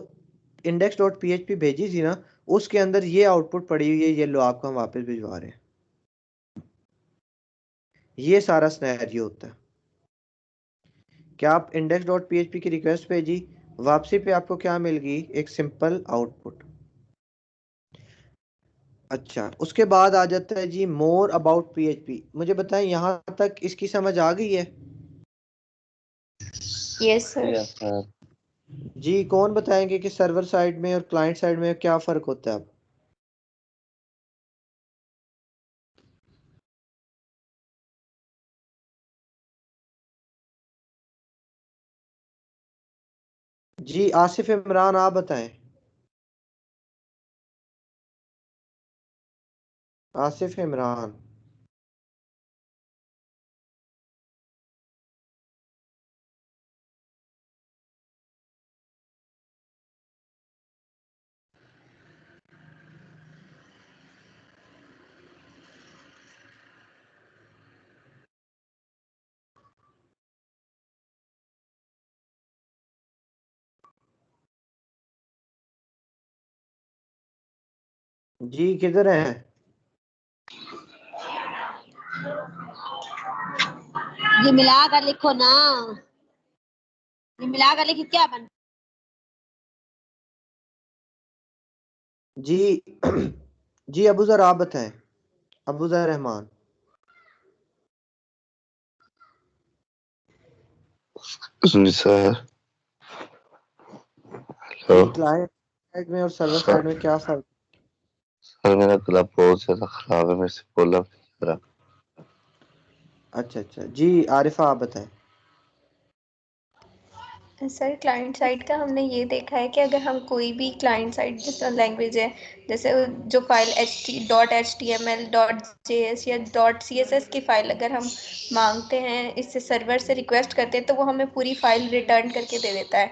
index.php भेजी थी ना, उसके अंदर ये आउटपुट पड़ी हुई है, ये लो आपको हम वापस भिजवा रहे हैं। ये सारा सिनेरियो होता है। क्या आप index.php की रिक्वेस्ट भेजी, वापसी पे आपको क्या मिल गई? एक सिंपल आउटपुट। अच्छा, उसके बाद आ जाता है जी मोर अबाउट PHP। मुझे बताएं यहां तक इसकी समझ आ गई है? Yes sir. जी, कौन बताएंगे कि सर्वर साइड में और क्लाइंट साइड में क्या फ़र्क होता है? अब जी आसिफ इमरान आप बताएं। आसिफ इमरान। जी किधर हैं? ये मिला कर लिखो ना, ये मिला कर लिखो क्या बन। जी जी अबू जर आप बताएं। अबू जर रहमान। जी सर। जी हेलो क्लाइंट साइड में और सर्वर सर। साइड में क्या फर्क? सर मेरा गला बहुत ज्यादा खराब है, मेरे से बोला भी नहीं जा रहा। अच्छा अच्छा जी आरिफा आप बताएं। सर क्लाइंट साइड का हमने ये देखा है कि अगर हम कोई भी क्लाइंट साइड जैसा लैंग्वेज है, जैसे जो फाइल HTML .js या .css की फाइल अगर हम मांगते हैं, इससे सर्वर से रिक्वेस्ट करते हैं, तो वो हमें पूरी फाइल रिटर्न करके दे देता है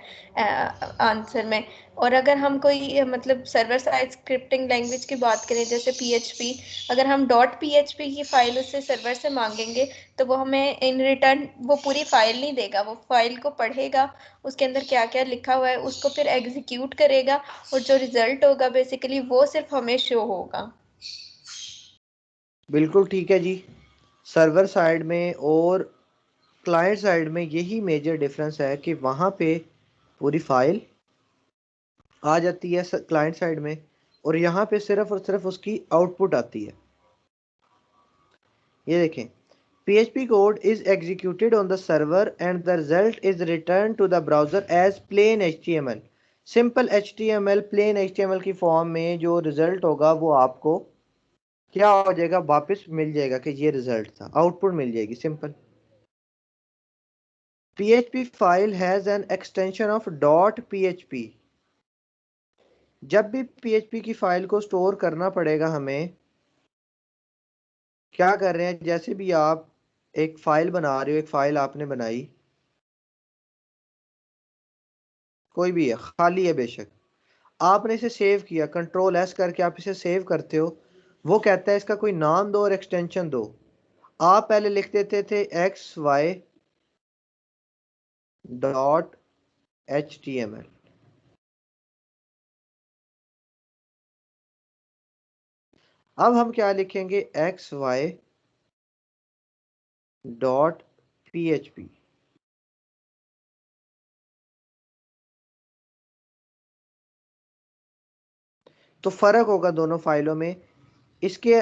आंसर में। और अगर हम कोई मतलब सर्वर साइड स्क्रिप्टिंग लैंग्वेज की बात करें जैसे PHP, अगर हम .php की फाइल उससे सर्वर से मांगेंगे तो वो हमें इन रिटर्न वो पूरी फाइल नहीं देगा, वो फाइल को पढ़ेगा, उसके अंदर क्या क्या लिखा हुआ है उसको फिर एग्जीक्यूट करेगा, और जो रिजल्ट होगा बेसिकली वो सिर्फ हमें शो होगा। बिल्कुल ठीक है जी। सर्वर साइड में और क्लाइंट साइड में यही मेजर डिफरेंस है कि वहाँ पे पूरी फाइल आ जाती है क्लाइंट साइड में, और यहाँ पे सिर्फ और सिर्फ उसकी आउटपुट आती है। ये देखें, PHP code is executed on the server and the result is returned to the browser as plain HTML। Simple HTML plain HTML की फॉर्म में जो रिजल्ट होगा वो आपको क्या हो जाएगा, वापस मिल जाएगा कि ये रिजल्ट था, आउटपुट मिल जाएगी simple. PHP file has an extension of .php। जब भी PHP की फाइल को स्टोर करना पड़ेगा हमें, क्या कर रहे हैं, जैसे भी आप एक फाइल बना रहे हो, एक फाइल आपने बनाई, कोई भी है, खाली है बेशक, आपने इसे सेव किया, Ctrl+S करके आप इसे सेव करते हो, वो कहता है इसका कोई नाम दो और एक्सटेंशन दो। आप पहले लिख देते थे xy.html। अब हम क्या लिखेंगे, xy.php। तो फर्क होगा दोनों फाइलों में। इसके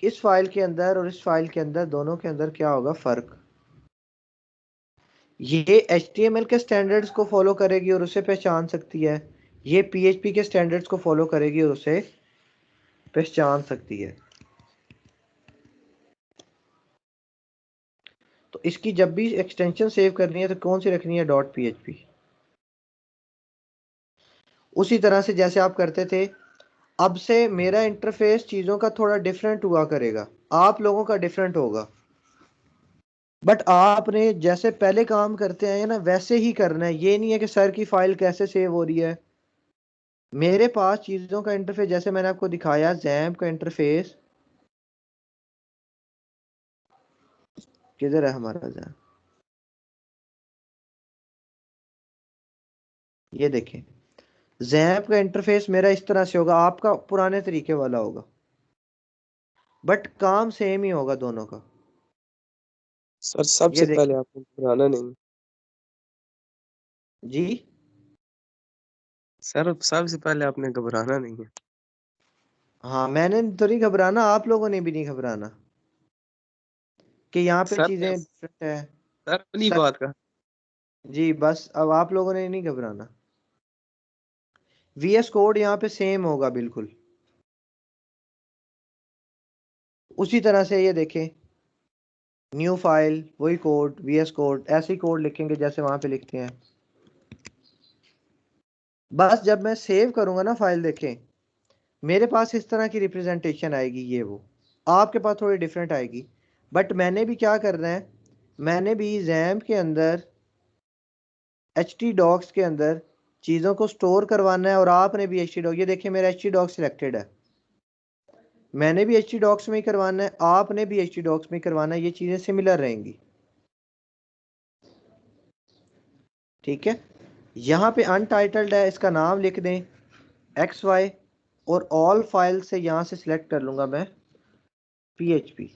इस फाइल के अंदर और इस फाइल के अंदर, दोनों के अंदर क्या होगा फर्क। ये HTML के स्टैंडर्ड्स को फॉलो करेगी और उसे पहचान सकती है, ये PHP के स्टैंडर्ड्स को फॉलो करेगी और उसे पहचान सकती है। तो इसकी जब भी एक्सटेंशन सेव करनी है तो कौन सी रखनी है, .php। उसी तरह से जैसे आप करते थे, अब से मेरा इंटरफेस चीज़ों का थोड़ा डिफरेंट हुआ करेगा, आप लोगों का डिफरेंट होगा, बट आपने जैसे पहले काम करते हैं ना वैसे ही करना है। ये नहीं है कि सर की फाइल कैसे सेव हो रही है। मेरे पास चीज़ों का इंटरफेस जैसे मैंने आपको दिखाया, जैम्प का इंटरफेस किधर है हमारा जैम्प, ये देखें, जैम्प का इंटरफेस मेरा इस तरह से होगा, आपका पुराने तरीके वाला होगा, बट काम सेम ही होगा दोनों का। सर ये सबसे पहले देखिए आपको घबराना नहीं। जी, सर सबसे पहले आपने घबराना नहीं है। हाँ मैंने तो नहीं घबराना, आप लोगों ने भी नहीं घबराना कि यहाँ पे सर चीजें डिफरेंट है। सर अपनी सर बात का। जी बस अब आप लोगों ने नहीं घबराना, VS कोड यहाँ पे सेम होगा बिल्कुल उसी तरह से। ये देखें, न्यू फाइल, वही कोड, VS कोड, ऐसे ही कोड लिखेंगे जैसे वहां पे लिखते हैं। बस जब मैं सेव करूंगा ना फाइल, देखें मेरे पास इस तरह की रिप्रेजेंटेशन आएगी, ये वो आपके पास थोड़ी डिफरेंट आएगी। बट मैंने भी क्या करना है, मैंने भी जैम्प के अंदर htdocs के अंदर चीज़ों को स्टोर करवाना है, और आपने भी htdocs, ये देखिए मेरा htdocs सिलेक्टेड है, मैंने भी htdocs में ही करवाना है, आपने भी htdocs में ही करवाना है, ये चीज़ें सिमिलर रहेंगी। ठीक है, यहाँ पे अनटाइटल्ड है, इसका नाम लिख दें XY, और ऑल फाइल से यहाँ से सिलेक्ट कर लूँगा मैं PHP।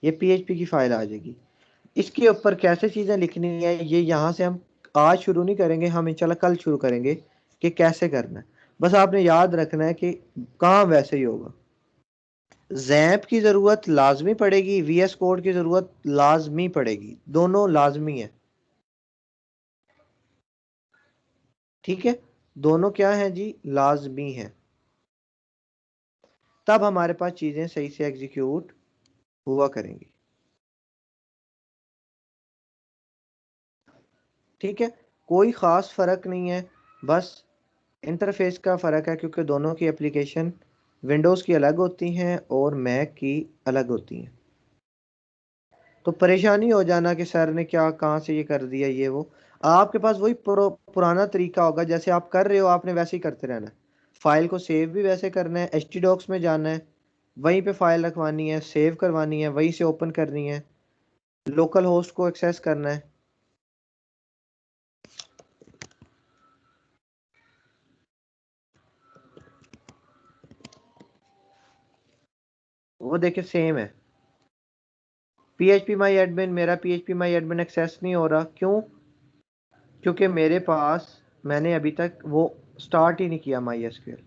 ये PHP की फाइल आ जाएगी। इसके ऊपर कैसे चीज़ें लिखनी है ये यहाँ से हम आज शुरू नहीं करेंगे, हम इंशाल्लाह कल शुरू करेंगे कि कैसे करना है। बस आपने याद रखना है कि काम वैसे ही होगा। जैप की ज़रूरत लाजमी पड़ेगी, VS कोड की ज़रूरत लाजमी पड़ेगी, दोनों लाजमी है। ठीक है, दोनों क्या है जी, लाजमी है, तब हमारे पास चीज़ें सही से एग्जीक्यूट हुआ करेंगी। ठीक है, कोई ख़ास फ़र्क नहीं है, बस इंटरफेस का फ़र्क है, क्योंकि दोनों की एप्लीकेशन विंडोज़ की अलग होती हैं और मैक की अलग होती हैं। तो परेशानी हो जाना कि सर ने क्या कहाँ से ये कर दिया ये वो, आपके पास वही पुराना तरीका होगा, जैसे आप कर रहे हो आपने वैसे ही करते रहना है। फाइल को सेव भी वैसे करना है, htdocs में जाना है, वहीं पे फाइल रखवानी है, सेव करवानी है, वहीं से ओपन करनी है, लोकल होस्ट को एक्सेस करना है। वो देखिए सेम है। PHP माई एडमिन, मेरा PHP माई एडमिन एक्सेस नहीं हो रहा, क्यों? क्योंकि मेरे पास, मैंने अभी तक वो स्टार्ट ही नहीं किया MySQL।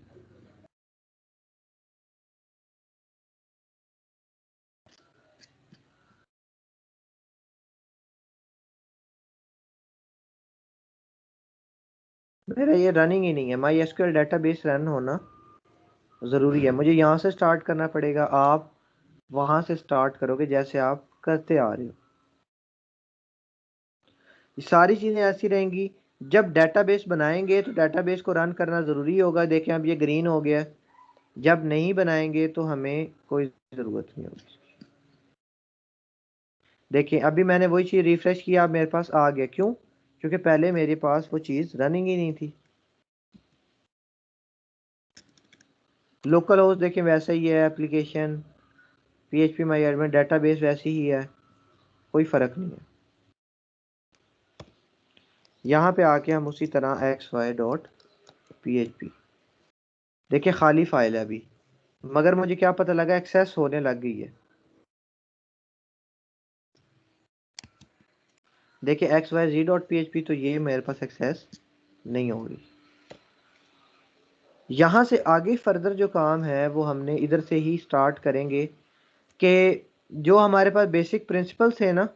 मेरा ये रनिंग ही नहीं है, MySQL डेटाबेस रन होना ज़रूरी है। मुझे यहाँ से स्टार्ट करना पड़ेगा, आप वहाँ से स्टार्ट करोगे जैसे आप करते आ रहे हो। ये सारी चीज़ें ऐसी रहेंगी। जब डेटाबेस बनाएंगे तो डेटाबेस को रन करना ज़रूरी होगा। देखें अब ये ग्रीन हो गया, जब नहीं बनाएंगे तो हमें कोई ज़रूरत नहीं होगी। देखिए अभी मैंने वही चीज़ रिफ्रेश किया, अब मेरे पास आ गया, क्यों? क्योंकि पहले मेरे पास वो चीज़ रनिंग ही नहीं थी। लोकल होस्ट देखें वैसा ही है, एप्लीकेशन PHP माई एडमिन डेटाबेस वैसी ही है, कोई फ़र्क नहीं है। यहाँ पे आके हम उसी तरह xy.php, देखिए खाली फाइल है अभी, मगर मुझे क्या पता लगा एक्सेस होने लग गई है। देखिए xyz.php, तो ये मेरे पास एक्सेस नहीं होगी। यहाँ से आगे फर्दर जो काम है वो हमने इधर से ही स्टार्ट करेंगे कि जो हमारे पास बेसिक प्रिंसिपल्स है ना,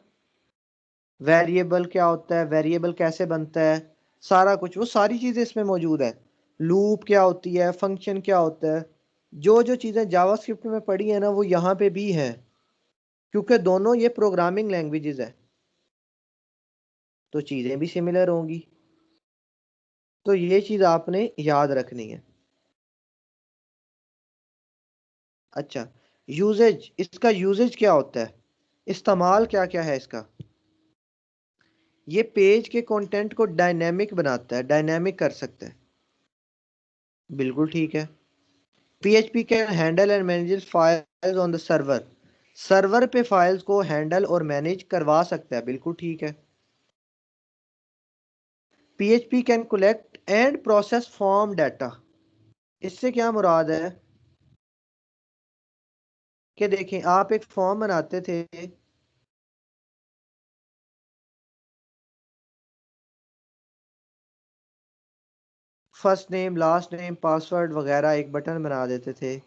वेरिएबल क्या होता है, वेरिएबल कैसे बनता है, सारा कुछ, वो सारी चीज़ें इसमें मौजूद है। लूप क्या होती है, फंक्शन क्या होता है, जो जो चीज़ें जावास्क्रिप्ट में पढ़ी है ना वो यहाँ पे भी हैं, क्योंकि दोनों ये प्रोग्रामिंग लैंग्वेजेस है, तो चीज़ें भी सिमिलर होंगी। तो ये चीज़ आपने याद रखनी है। अच्छा, यूजेज, इसका यूजेज क्या होता है, इस्तेमाल क्या क्या है इसका? ये पेज के कंटेंट को डायनेमिक बनाता है, डायनेमिक कर सकता है, बिल्कुल ठीक है। PHP can handle and manage files on the server, server पे फाइल्स को हैंडल और मैनेज करवा सकता है, बिल्कुल ठीक है। PHP can collect and process form data, इससे क्या मुराद है कि देखें आप एक फॉर्म बनाते थे, first name last name password वगैरह एक बटन बना देते थे।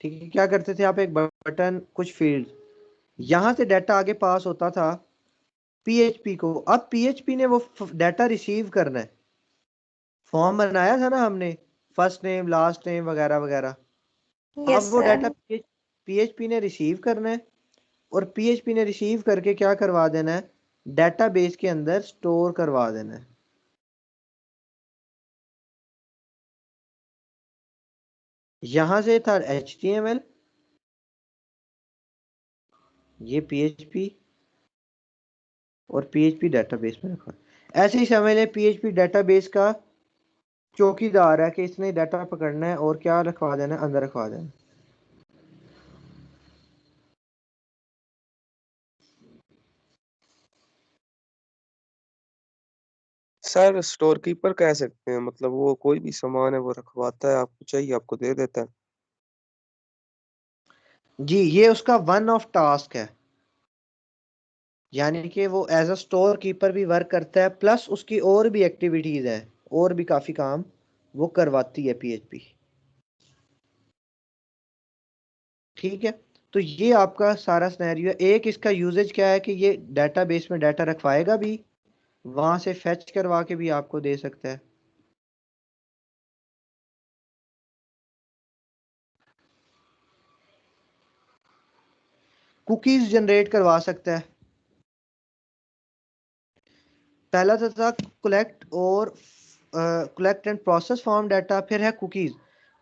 ठीक है, क्या करते थे आप, एक बटन कुछ फील्ड, यहाँ से डाटा आगे पास होता था पीएचपी को। अब पीएचपी ने वो डाटा रिसीव करना है, फॉर्म बनाया था ना हमने, फर्स्ट नेम लास्ट नेम वगैरह वगैरह। यस अब वो सर। डाटा पीएचपी ने रिसीव करना है, और पीएचपी ने रिसीव करके क्या करवा देना है, डेटाबेस के अंदर स्टोर करवा देना है। यहां से था HTML, ये पीएचपी, और पीएचपी डेटाबेस में रखा। ऐसे ही समझ लें पीएचपी डेटाबेस का चौकीदार है कि इसने डाटा पकड़ना है और क्या रखवा देना है, अंदर रखवा देना है। सर स्टोर कीपर कह सकते हैं, मतलब वो कोई भी सामान है वो रखवाता है, आपको चाहिए आपको दे देता है। जी, ये उसका वन ऑफ टास्क है, यानी कि वो एज अ स्टोर कीपर भी वर्क करता है, प्लस उसकी और भी एक्टिविटीज हैं, और भी काफी काम वो करवाती है पीएचपी। ठीक है, तो ये आपका सारा सिनेरियो है। एक इसका यूजेज क्या है कि ये डेटाबेस में डाटा रखवाएगा भी, वहां से फेच करवा के भी आपको दे सकता है। कुकीज जनरेट करवा सकता है। पहला तो था collect and process form data, फिर है कुकीज।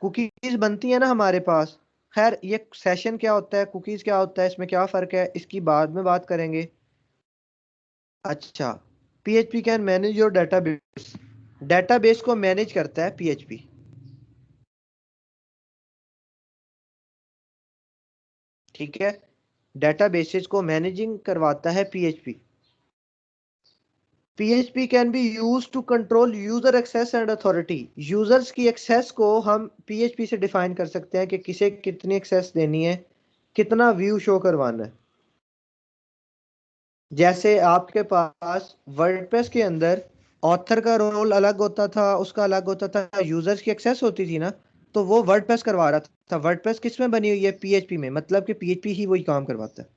कुकीज बनती है ना हमारे पास। खैर, ये सेशन क्या होता है, कुकीज क्या होता है, इसमें क्या फर्क है, इसकी बाद में बात करेंगे। अच्छा, PHP can manage your database. Database को मैनेज करता है पीएचपी। ठीक है, डेटाबेसेस को मैनेजिंग करवाता है PHP. PHP can be use to control user access and authority. Users की एक्सेस को हम PHP से डिफाइन कर सकते हैं कि किसे कितनी एक्सेस देनी है, कितना व्यू शो करवाना है। जैसे आपके पास वर्डप्रेस के अंदर ऑथर का रोल अलग होता था, उसका अलग होता था, यूजर्स की एक्सेस होती थी ना, तो वो वर्डप्रेस करवा रहा था। वर्डप्रेस किस में बनी हुई है, PHP में, मतलब कि PHP ही वही काम करवाता है।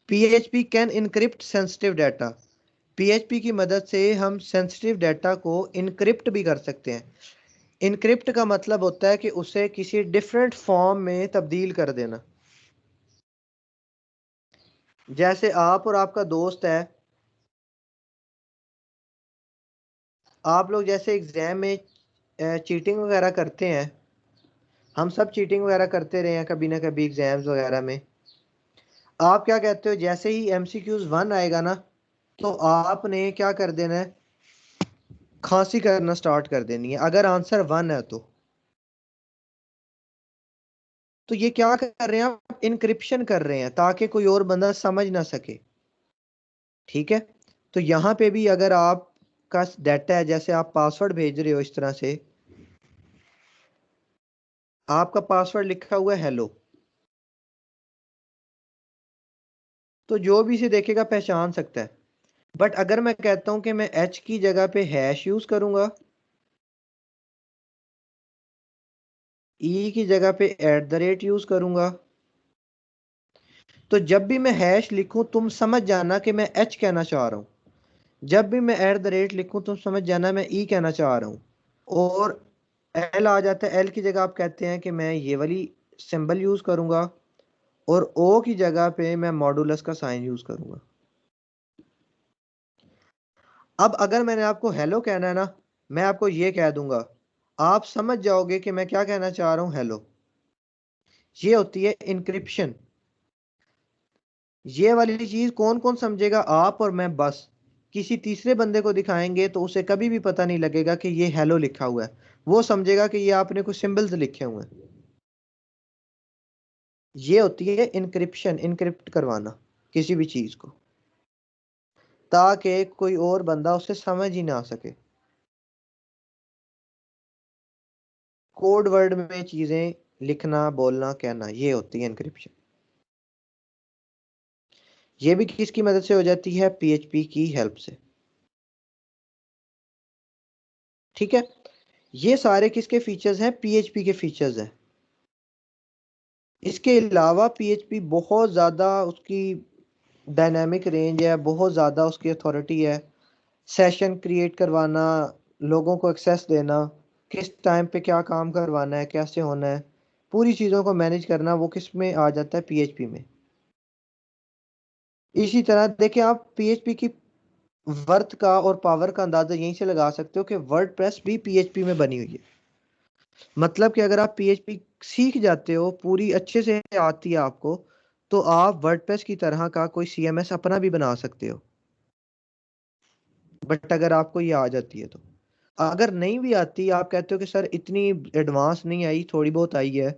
PHP can encrypt sensitive data. PHP की मदद से हम सेंसिटिव डाटा को इनक्रिप्ट भी कर सकते हैं। इनक्रिप्ट का मतलब होता है कि उसे किसी डिफरेंट फॉर्म में तब्दील कर देना। जैसे आप और आपका दोस्त है, आप लोग जैसे एग्जाम में चीटिंग वगैरह करते हैं, हम सब चीटिंग वगैरह करते रहे हैं कभी ना कभी एग्जाम्स वगैरह में। आप क्या कहते हो, जैसे ही MCQ 1 आएगा ना, तो आपने क्या कर देना है, खांसी करना स्टार्ट कर देनी है, अगर आंसर 1 है तो ये क्या कर रहे हैं, आप इनक्रिप्शन कर रहे हैं ताकि कोई और बंदा समझ ना सके। ठीक है, तो यहाँ पे भी अगर आपका डाटा है, जैसे आप पासवर्ड भेज रहे हो इस तरह से, आपका पासवर्ड लिखा हुआ है हेलो, तो जो भी इसे देखेगा पहचान सकता है। बट अगर मैं कहता हूं कि मैं H की जगह पे हैश यूज करूंगा, E की जगह पे @ यूज करूंगा, तो जब भी मैं हैश लिखूं तुम समझ जाना कि मैं H कहना चाह रहा हूं, जब भी मैं @ लिखूं तुम समझ जाना मैं E कहना चाह रहा हूं। और एल आ जाता है, एल की जगह आप कहते हैं कि मैं ये वाली सिंबल यूज करूंगा, और ओ की जगह पे मैं मॉडुलस का साइन यूज करूंगा। अब अगर मैंने आपको हेलो कहना है ना, मैं आपको ये कह दूंगा, आप समझ जाओगे कि मैं क्या कहना चाह रहा हूं, हेलो। ये होती है इनक्रिप्शन। ये वाली चीज कौन कौन समझेगा, आप और मैं बस। किसी तीसरे बंदे को दिखाएंगे तो उसे कभी भी पता नहीं लगेगा कि ये हेलो लिखा हुआ है, वो समझेगा कि ये आपने कुछ सिंबल्स लिखे हुए हैं। ये होती है इनक्रिप्शन, इनक्रिप्ट करवाना किसी भी चीज को, ताकि कोई और बंदा उसे समझ ही ना सके। कोड वर्ड में चीजें लिखना, बोलना, कहना, ये होती है इनक्रिप्शन। ये भी किसकी मदद से हो जाती है, PHP की हेल्प से। ठीक है, ये सारे किसके फीचर्स हैं, PHP के फीचर्स हैं। इसके अलावा PHP बहुत ज़्यादा उसकी डायनामिक रेंज है, बहुत ज़्यादा उसकी अथॉरिटी है। सेशन क्रिएट करवाना, लोगों को एक्सेस देना, किस टाइम पे क्या काम करवाना है, कैसे होना है, पूरी चीज़ों को मैनेज करना, वो किस में आ जाता है, PHP में। इसी तरह देखिए, आप PHP की वर्थ का और पावर का अंदाजा यहीं से लगा सकते हो कि वर्डप्रेस भी PHP में बनी हुई है। मतलब कि अगर आप PHP सीख जाते हो, पूरी अच्छे से आती है आपको, तो आप वर्डप्रेस की तरह का कोई CMS अपना भी बना सकते हो। बट अगर आपको ये आ जाती है तो, अगर नहीं भी आती, आप कहते हो कि सर इतनी एडवांस नहीं आई, थोड़ी बहुत आई है,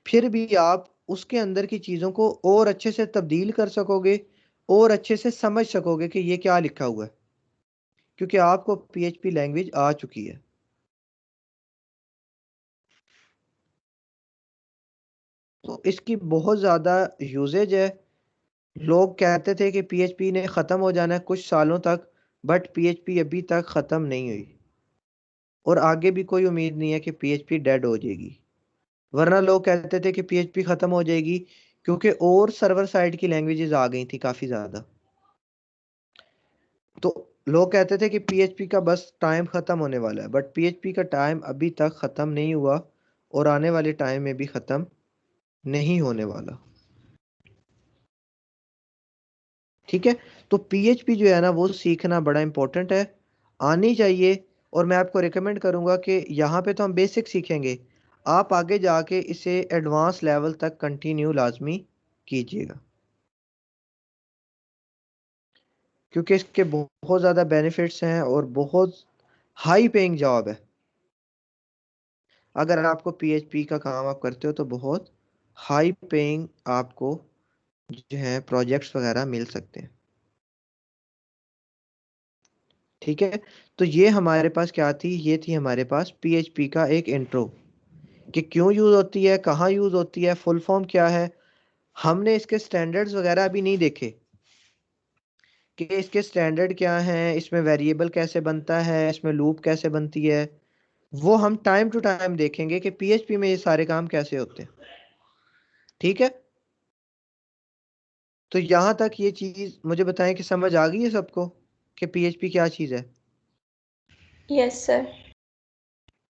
फिर भी आप उसके अंदर की चीज़ों को और अच्छे से तब्दील कर सकोगे और अच्छे से समझ सकोगे कि ये क्या लिखा हुआ है, क्योंकि आपको PHP लैंग्वेज आ चुकी है। तो इसकी बहुत ज़्यादा यूजेज है। लोग कहते थे कि PHP ने ख़त्म हो जाना है कुछ सालों तक, बट PHP अभी तक ख़त्म नहीं हुई और आगे भी कोई उम्मीद नहीं है कि PHP डेड हो जाएगी। वरना लोग कहते थे कि PHP ख़त्म हो जाएगी क्योंकि और सर्वर साइड की लैंग्वेजेस आ गई थी काफ़ी ज़्यादा। तो लोग कहते थे कि PHP का बस टाइम ख़त्म होने वाला है, बट PHP का टाइम अभी तक ख़त्म नहीं हुआ और आने वाले टाइम में भी ख़त्म नहीं होने वाला। ठीक है, तो PHP जो है ना, वो सीखना बड़ा इंपॉर्टेंट है, आनी चाहिए। और मैं आपको रिकमेंड करूंगा कि यहाँ पे तो हम बेसिक सीखेंगे, आप आगे जाके इसे एडवांस लेवल तक कंटिन्यू लाजमी कीजिएगा, क्योंकि इसके बहुत ज़्यादा बेनिफिट्स हैं और बहुत हाई पेइंग जॉब है। अगर आपको PHP का काम आप करते हो तो बहुत हाई पेइंग आपको जो है प्रोजेक्ट्स वगैरह मिल सकते हैं। ठीक है, तो ये हमारे पास क्या थी, ये थी हमारे पास PHP का एक इंट्रो कि क्यों यूज़ होती है, कहाँ यूज़ होती है, फुल फॉर्म क्या है। हमने इसके स्टैंडर्ड्स वगैरह अभी नहीं देखे कि इसके स्टैंडर्ड क्या हैं, इसमें वेरिएबल कैसे बनता है, इसमें लूप कैसे बनती है। वो हम टाइम टू टाइम देखेंगे कि PHP में ये सारे काम कैसे होते हैं। ठीक है, तो यहाँ तक ये चीज़ मुझे बताएं कि समझ आ गई है सबको कि PHP क्या चीज़ है। Yes sir.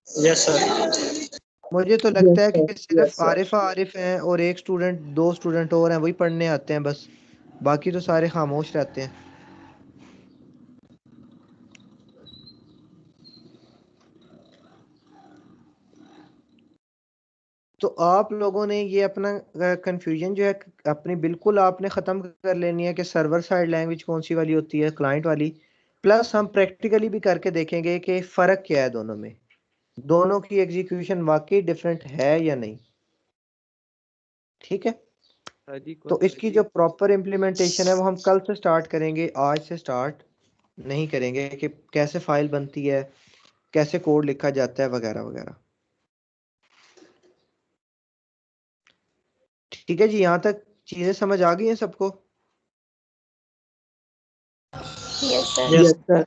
Yes sir. मुझे तो लगता है कि सिर्फ आरिफ हैं और एक स्टूडेंट, दो स्टूडेंट और हैं, वही पढ़ने आते हैं बस, बाकी तो सारे खामोश रहते हैं। तो आप लोगों ने ये अपना कंफ्यूजन जो है अपनी बिल्कुल आपने ख़त्म कर लेनी है कि सर्वर साइड लैंग्वेज कौन सी वाली होती है, क्लाइंट वाली। प्लस हम प्रैक्टिकली भी करके देखेंगे कि फ़र्क क्या है दोनों में, दोनों की एग्जीक्यूशन वाकई डिफरेंट है या नहीं। ठीक है, तो इसकी जो प्रॉपर इम्प्लीमेंटेशन है वो हम कल से स्टार्ट करेंगे, आज से स्टार्ट नहीं करेंगे कि कैसे फाइल बनती है, कैसे कोड लिखा जाता है वगैरह वगैरह। ठीक है जी, यहाँ तक चीज़ें समझ आ गई हैं सबको। Yes sir. Yes sir.